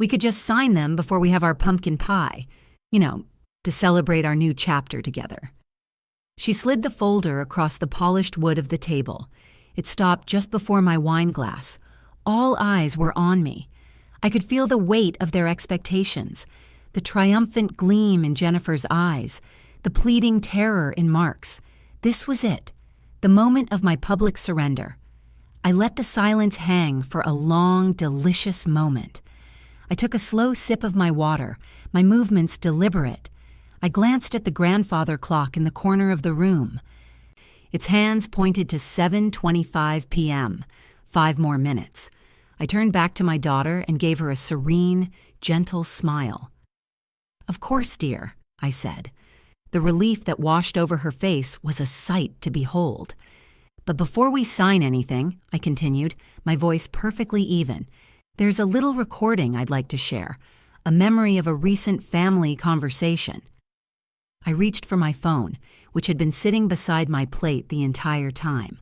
we could just sign them before we have our pumpkin pie. You know, to celebrate our new chapter together." She slid the folder across the polished wood of the table. It stopped just before my wine glass. All eyes were on me. I could feel the weight of their expectations, the triumphant gleam in Jennifer's eyes, the pleading terror in Mark's. This was it, the moment of my public surrender. I let the silence hang for a long, delicious moment. I took a slow sip of my water, my movements deliberate. I glanced at the grandfather clock in the corner of the room. Its hands pointed to 7:25 p.m., 5 more minutes. I turned back to my daughter and gave her a serene, gentle smile. "Of course, dear," I said. The relief that washed over her face was a sight to behold. "But before we sign anything," I continued, my voice perfectly even, "there's a little recording I'd like to share, a memory of a recent family conversation." I reached for my phone, which had been sitting beside my plate the entire time.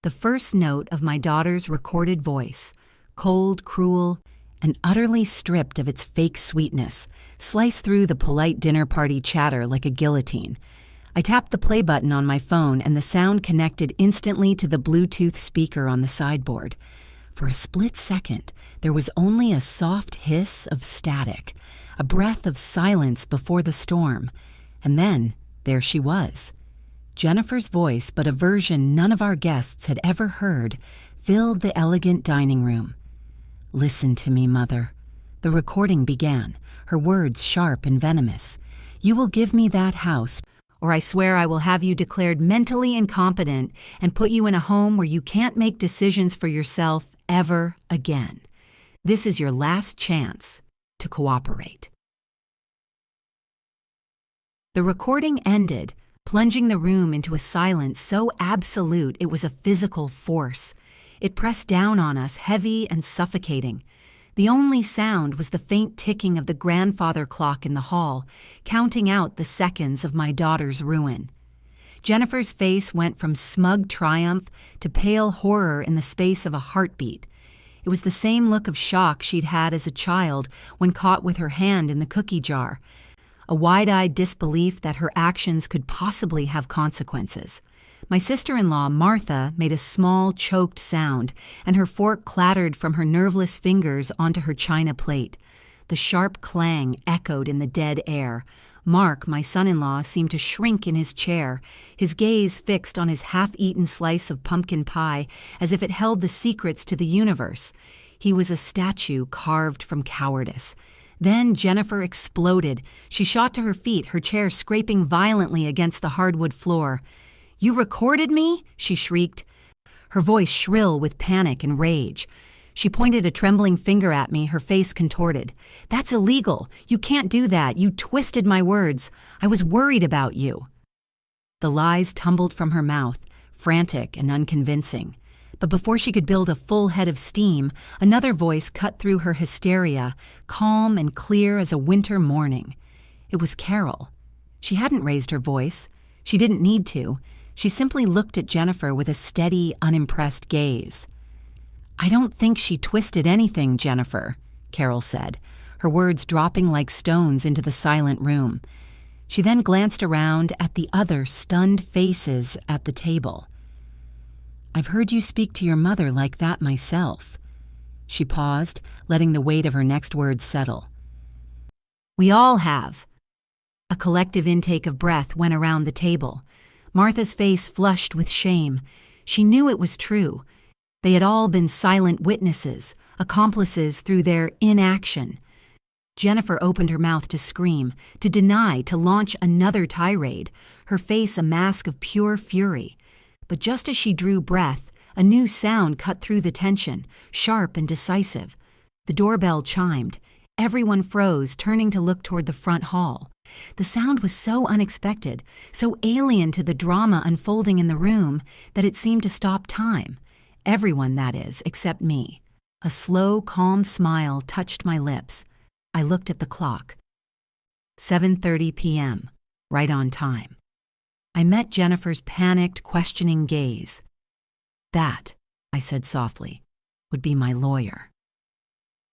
The first note of my daughter's recorded voice, cold, cruel, and utterly stripped of its fake sweetness, sliced through the polite dinner party chatter like a guillotine. I tapped the play button on my phone and the sound connected instantly to the Bluetooth speaker on the sideboard. For a split second, there was only a soft hiss of static, a breath of silence before the storm. And then, there she was. Jennifer's voice, but a version none of our guests had ever heard, filled the elegant dining room. "Listen to me, Mother." The recording began, her words sharp and venomous. "You will give me that house, or I swear I will have you declared mentally incompetent and put you in a home where you can't make decisions for yourself ever again. This is your last chance to cooperate." The recording ended, plunging the room into a silence so absolute it was a physical force. It pressed down on us, heavy and suffocating. The only sound was the faint ticking of the grandfather clock in the hall, counting out the seconds of my daughter's ruin. Jennifer's face went from smug triumph to pale horror in the space of a heartbeat. It was the same look of shock she'd had as a child when caught with her hand in the cookie jar, a wide-eyed disbelief that her actions could possibly have consequences. My sister-in-law, Martha, made a small, choked sound, and her fork clattered from her nerveless fingers onto her china plate. The sharp clang echoed in the dead air. Mark, my son-in-law, seemed to shrink in his chair, his gaze fixed on his half-eaten slice of pumpkin pie as if it held the secrets to the universe. He was a statue carved from cowardice. Then Jennifer exploded. She shot to her feet, her chair scraping violently against the hardwood floor. "You recorded me?" she shrieked, her voice shrill with panic and rage. She pointed a trembling finger at me, her face contorted. "That's illegal. You can't do that. You twisted my words. I was worried about you." The lies tumbled from her mouth, frantic and unconvincing. But before she could build a full head of steam, another voice cut through her hysteria, calm and clear as a winter morning. It was Carol. She hadn't raised her voice. She didn't need to. She simply looked at Jennifer with a steady, unimpressed gaze. "I don't think she twisted anything, Jennifer," Carol said, her words dropping like stones into the silent room. She then glanced around at the other stunned faces at the table. "I've heard you speak to your mother like that myself." She paused, letting the weight of her next words settle. "We all have." A collective intake of breath went around the table. Martha's face flushed with shame. She knew it was true. They had all been silent witnesses, accomplices through their inaction. Jennifer opened her mouth to scream, to deny, to launch another tirade, her face a mask of pure fury. But just as she drew breath, a new sound cut through the tension, sharp and decisive. The doorbell chimed. Everyone froze, turning to look toward the front hall. The sound was so unexpected, so alien to the drama unfolding in the room, that it seemed to stop time. Everyone, that is, except me. A slow, calm smile touched my lips. I looked at the clock. 7:30 p.m., right on time. I met Jennifer's panicked, questioning gaze. "That," I said softly, "would be my lawyer."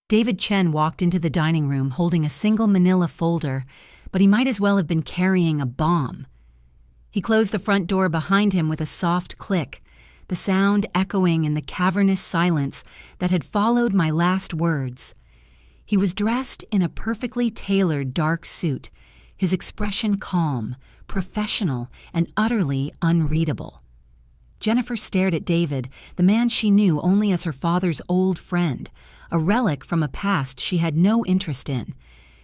David Chen walked into the dining room holding a single manila folder, but he might as well have been carrying a bomb. He closed the front door behind him with a soft click, the sound echoing in the cavernous silence that had followed my last words. He was dressed in a perfectly tailored dark suit, his expression calm, professional, and utterly unreadable. Jennifer stared at David, the man she knew only as her father's old friend, a relic from a past she had no interest in.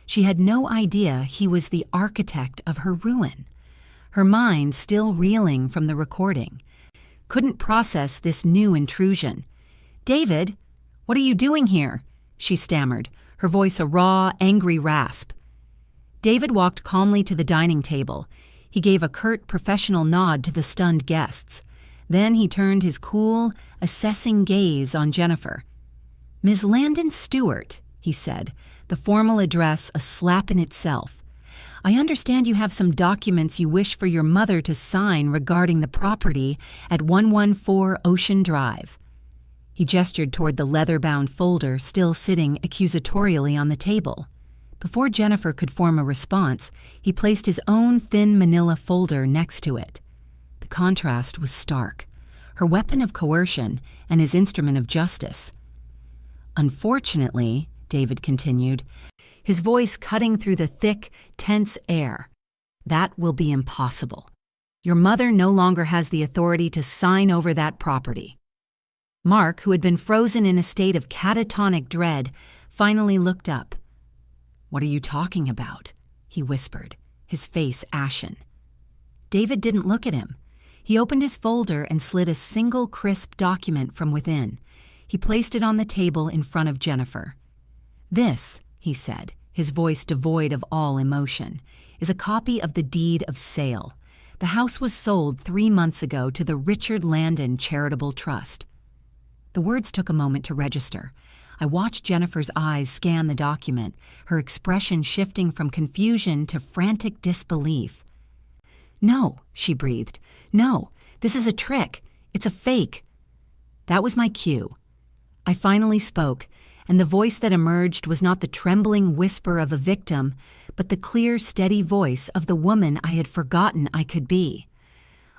She had no idea he was the architect of her ruin. Her mind still reeling from the recording. Couldn't process this new intrusion. "David, what are you doing here?" she stammered, her voice a raw, angry rasp. David walked calmly to the dining table. He gave a curt, professional nod to the stunned guests. Then he turned his cool, assessing gaze on Jennifer. "Ms. Landon Stewart," he said, the formal address a slap in itself. "I understand you have some documents you wish for your mother to sign regarding the property at 114 Ocean Drive." He gestured toward the leather-bound folder still sitting accusatorially on the table. Before Jennifer could form a response, he placed his own thin manila folder next to it. The contrast was stark. Her weapon of coercion and his instrument of justice. "Unfortunately," David continued, his voice cutting through the thick, tense air, "that will be impossible. Your mother no longer has the authority to sign over that property." Mark, who had been frozen in a state of catatonic dread, finally looked up. "What are you talking about?" he whispered, his face ashen. David didn't look at him. He opened his folder and slid a single crisp document from within. He placed it on the table in front of Jennifer. "This," he said, his voice devoid of all emotion, "is a copy of the deed of sale. The house was sold 3 months ago to the Richard Landon Charitable Trust." The words took a moment to register. I watched Jennifer's eyes scan the document, her expression shifting from confusion to frantic disbelief. "No," she breathed. "No, this is a trick. It's a fake." That was my cue. I finally spoke, and the voice that emerged was not the trembling whisper of a victim, but the clear, steady voice of the woman I had forgotten I could be.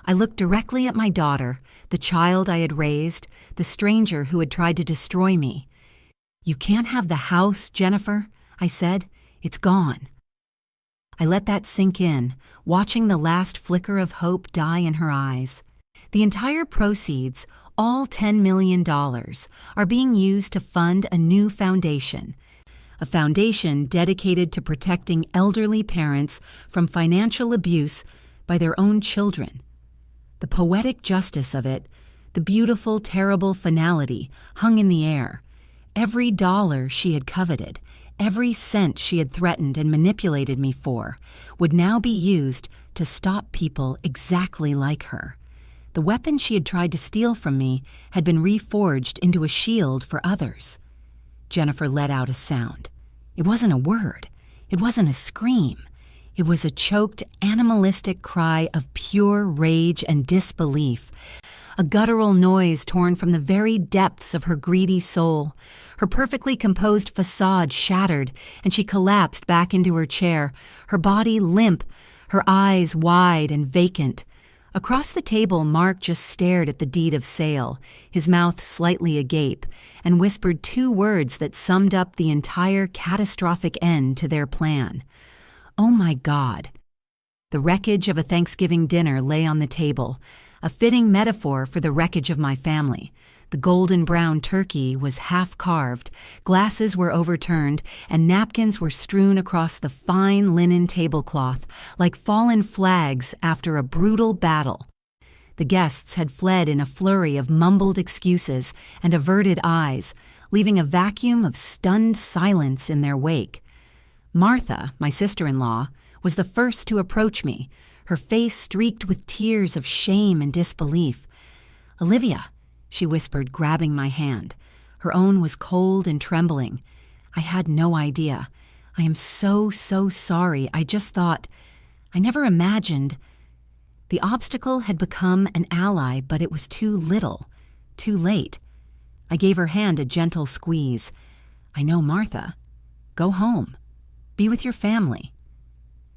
I looked directly at my daughter, the child I had raised, the stranger who had tried to destroy me. "You can't have the house, Jennifer," I said. "It's gone." I let that sink in, watching the last flicker of hope die in her eyes. The entire proceeds, all $10 million, are being used to fund a new foundation. A foundation dedicated to protecting elderly parents from financial abuse by their own children. The poetic justice of it, the beautiful, terrible finality hung in the air. Every dollar she had coveted, every cent she had threatened and manipulated me for, would now be used to stop people exactly like her. The weapon she had tried to steal from me had been reforged into a shield for others. Jennifer let out a sound. It wasn't a word. It wasn't a scream. It was a choked, animalistic cry of pure rage and disbelief, a guttural noise torn from the very depths of her greedy soul. Her perfectly composed facade shattered, and she collapsed back into her chair, her body limp, her eyes wide and vacant. Across the table, Mark just stared at the deed of sale, his mouth slightly agape, and whispered two words that summed up the entire catastrophic end to their plan. Oh my God. The wreckage of a Thanksgiving dinner lay on the table, a fitting metaphor for the wreckage of my family. The golden brown turkey was half carved, glasses were overturned, and napkins were strewn across the fine linen tablecloth like fallen flags after a brutal battle. The guests had fled in a flurry of mumbled excuses and averted eyes, leaving a vacuum of stunned silence in their wake. Martha, my sister-in-law, was the first to approach me, her face streaked with tears of shame and disbelief. "Olivia," she whispered, grabbing my hand. Her own was cold and trembling. "I had no idea. I am so sorry. I just thought. I never imagined." The obstacle had become an ally, but it was too little, too late. I gave her hand a gentle squeeze. "I know, Martha. Go home. Be with your family."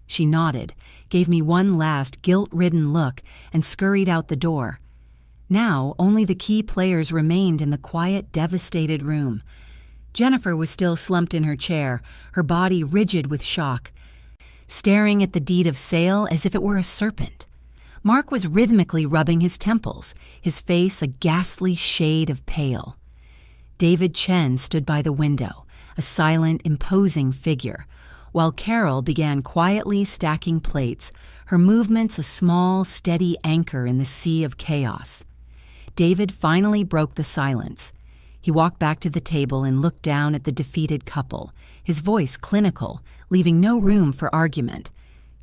She nodded, gave me one last guilt-ridden look, and scurried out the door. Now, only the key players remained in the quiet, devastated room. Jennifer was still slumped in her chair, her body rigid with shock, staring at the deed of sale as if it were a serpent. Mark was rhythmically rubbing his temples, his face a ghastly shade of pale. David Chen stood by the window, a silent, imposing figure, while Carol began quietly stacking plates, her movements a small, steady anchor in the sea of chaos. David finally broke the silence. He walked back to the table and looked down at the defeated couple, his voice clinical, leaving no room for argument.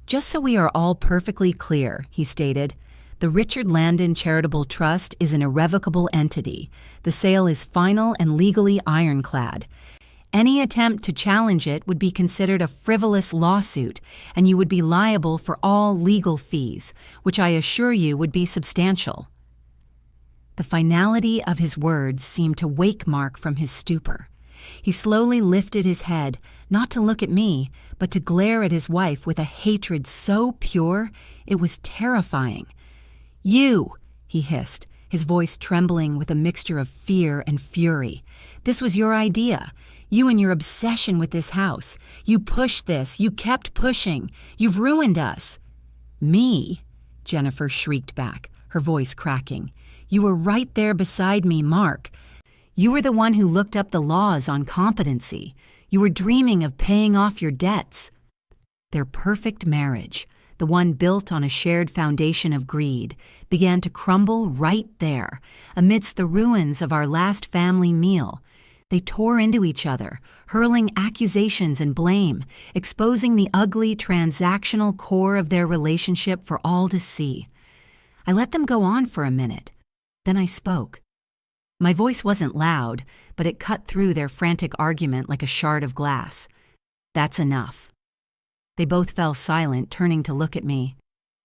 "Just so we are all perfectly clear," he stated, "the Richard Landon Charitable Trust is an irrevocable entity. The sale is final and legally ironclad. Any attempt to challenge it would be considered a frivolous lawsuit, and you would be liable for all legal fees, which I assure you would be substantial." The finality of his words seemed to wake Mark from his stupor. He slowly lifted his head, not to look at me, but to glare at his wife with a hatred so pure it was terrifying. "You!" he hissed, his voice trembling with a mixture of fear and fury. "This was your idea. You and your obsession with this house. You pushed this. You kept pushing. You've ruined us." "Me?" Jennifer shrieked back, her voice cracking. "You were right there beside me, Mark. You were the one who looked up the laws on competency. You were dreaming of paying off your debts." Their perfect marriage, the one built on a shared foundation of greed, began to crumble right there, amidst the ruins of our last family meal. They tore into each other, hurling accusations and blame, exposing the ugly transactional core of their relationship for all to see. I let them go on for a minute. Then I spoke. My voice wasn't loud, but it cut through their frantic argument like a shard of glass. "That's enough." They both fell silent, turning to look at me.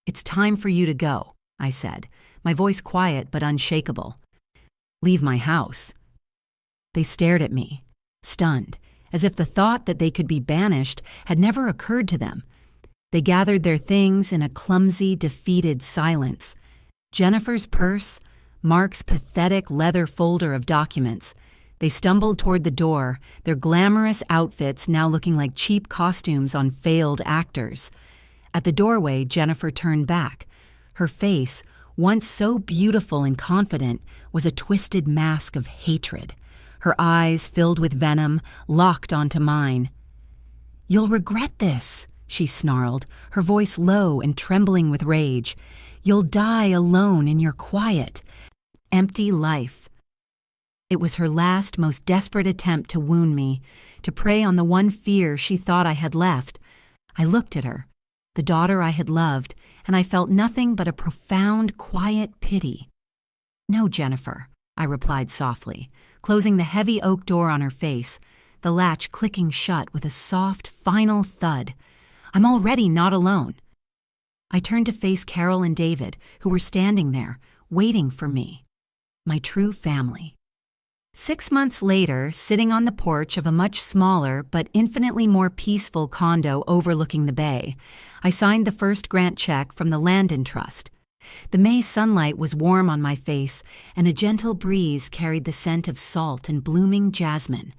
"It's time for you to go," I said, my voice quiet but unshakable. "Leave my house." They stared at me, stunned, as if the thought that they could be banished had never occurred to them. They gathered their things in a clumsy, defeated silence. Jennifer's purse, Mark's pathetic leather folder of documents, They stumbled toward the door, their glamorous outfits now looking like cheap costumes on failed actors. At the doorway, Jennifer turned back. Her face, once so beautiful and confident, was a twisted mask of hatred. Her eyes, filled with venom, locked onto mine. "You'll regret this," she snarled, her voice low and trembling with rage. "You'll die alone in your quiet, empty life." It was her last, most desperate attempt to wound me, to prey on the one fear she thought I had left. I looked at her, the daughter I had loved, and I felt nothing but a profound, quiet pity. "No, Jennifer," I replied softly, closing the heavy oak door on her face, the latch clicking shut with a soft, final thud. "I'm already not alone." I turned to face Carol and David, who were standing there, waiting for me. My true family. 6 months later, sitting on the porch of a much smaller but infinitely more peaceful condo overlooking the bay, I signed the first grant check from the Landon Trust. The May sunlight was warm on my face, and a gentle breeze carried the scent of salt and blooming jasmine.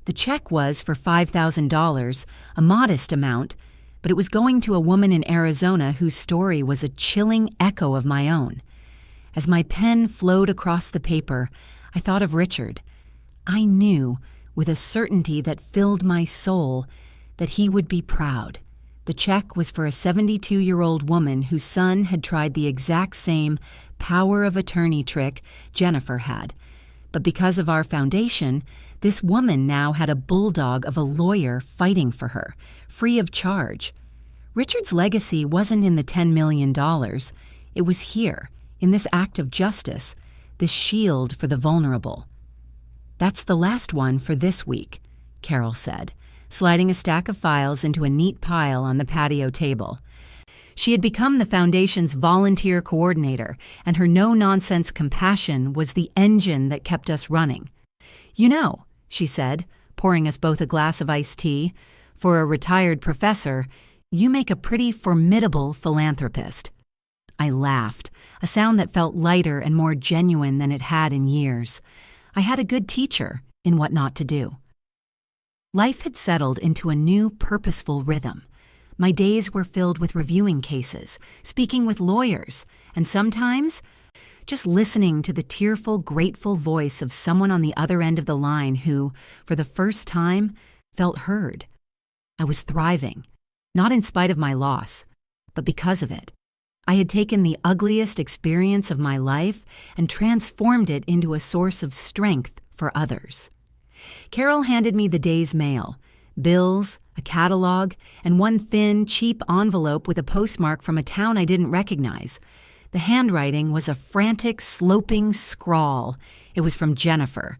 The check was for $5,000, a modest amount, but it was going to a woman in Arizona whose story was a chilling echo of my own. As my pen flowed across the paper, I thought of Richard. I knew, with a certainty that filled my soul, that he would be proud. The check was for a 72-year-old woman whose son had tried the exact same power of attorney trick Jennifer had. But because of our foundation, this woman now had a bulldog of a lawyer fighting for her, free of charge. Richard's legacy wasn't in the $10 million. It was here, in this act of justice, this shield for the vulnerable. "That's the last one for this week," Carol said, sliding a stack of files into a neat pile on the patio table. She had become the foundation's volunteer coordinator, and her no-nonsense compassion was the engine that kept us running. "You know," she said, pouring us both a glass of iced tea, "for a retired professor, you make a pretty formidable philanthropist." I laughed, a sound that felt lighter and more genuine than it had in years. I had a good teacher in what not to do. Life had settled into a new, purposeful rhythm. My days were filled with reviewing cases, speaking with lawyers, and sometimes just listening to the tearful, grateful voice of someone on the other end of the line who, for the first time, felt heard. I was thriving, not in spite of my loss, but because of it. I had taken the ugliest experience of my life and transformed it into a source of strength for others. Carol handed me the day's mail, bills, a catalog, and one thin, cheap envelope with a postmark from a town I didn't recognize. The handwriting was a frantic, sloping scrawl. It was from Jennifer.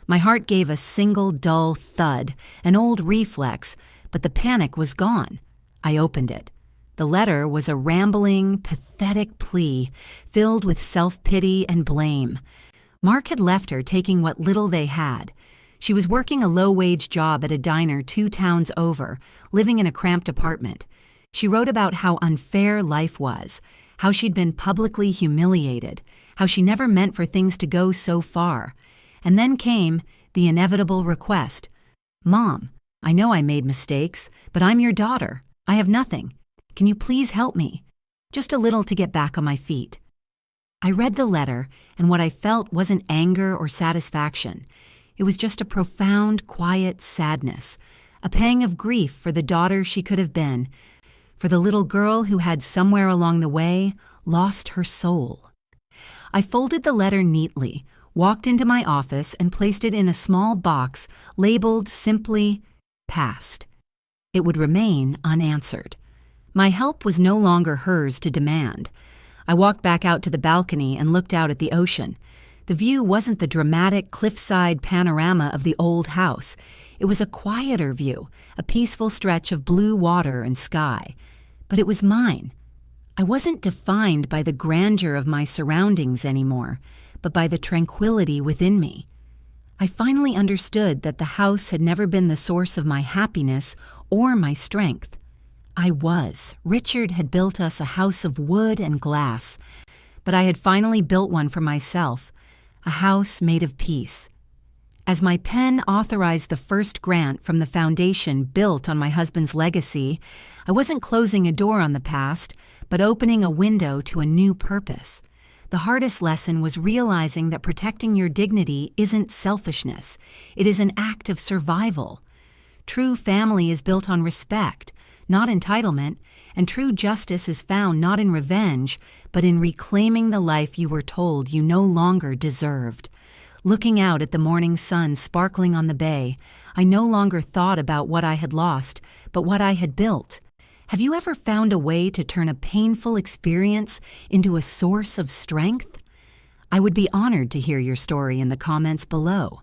My heart gave a single dull thud, an old reflex, but the panic was gone. I opened it. The letter was a rambling, pathetic plea, filled with self-pity and blame. Mark had left her taking what little they had. She was working a low-wage job at a diner 2 towns over, living in a cramped apartment. She wrote about how unfair life was, how she'd been publicly humiliated, how she never meant for things to go so far. And then came the inevitable request. "Mom, I know I made mistakes, but I'm your daughter. I have nothing. Can you please help me? Just a little to get back on my feet." I read the letter, and what I felt wasn't anger or satisfaction. It was just a profound, quiet sadness, a pang of grief for the daughter she could have been, for the little girl who had somewhere along the way lost her soul. I folded the letter neatly, walked into my office, and placed it in a small box labeled simply, "Past." It would remain unanswered. My help was no longer hers to demand. I walked back out to the balcony and looked out at the ocean. The view wasn't the dramatic cliffside panorama of the old house. It was a quieter view, a peaceful stretch of blue water and sky. But it was mine. I wasn't defined by the grandeur of my surroundings anymore, but by the tranquility within me. I finally understood that the house had never been the source of my happiness or my strength. Richard had built us a house of wood and glass, but I had finally built one for myself, a house made of peace. As my pen authorized the first grant from the foundation built on my husband's legacy, I wasn't closing a door on the past, but opening a window to a new purpose. The hardest lesson was realizing that protecting your dignity isn't selfishness. It is an act of survival. True family is built on respect, not entitlement, and true justice is found not in revenge, but in reclaiming the life you were told you no longer deserved. Looking out at the morning sun sparkling on the bay, I no longer thought about what I had lost, but what I had built. Have you ever found a way to turn a painful experience into a source of strength? I would be honored to hear your story in the comments below.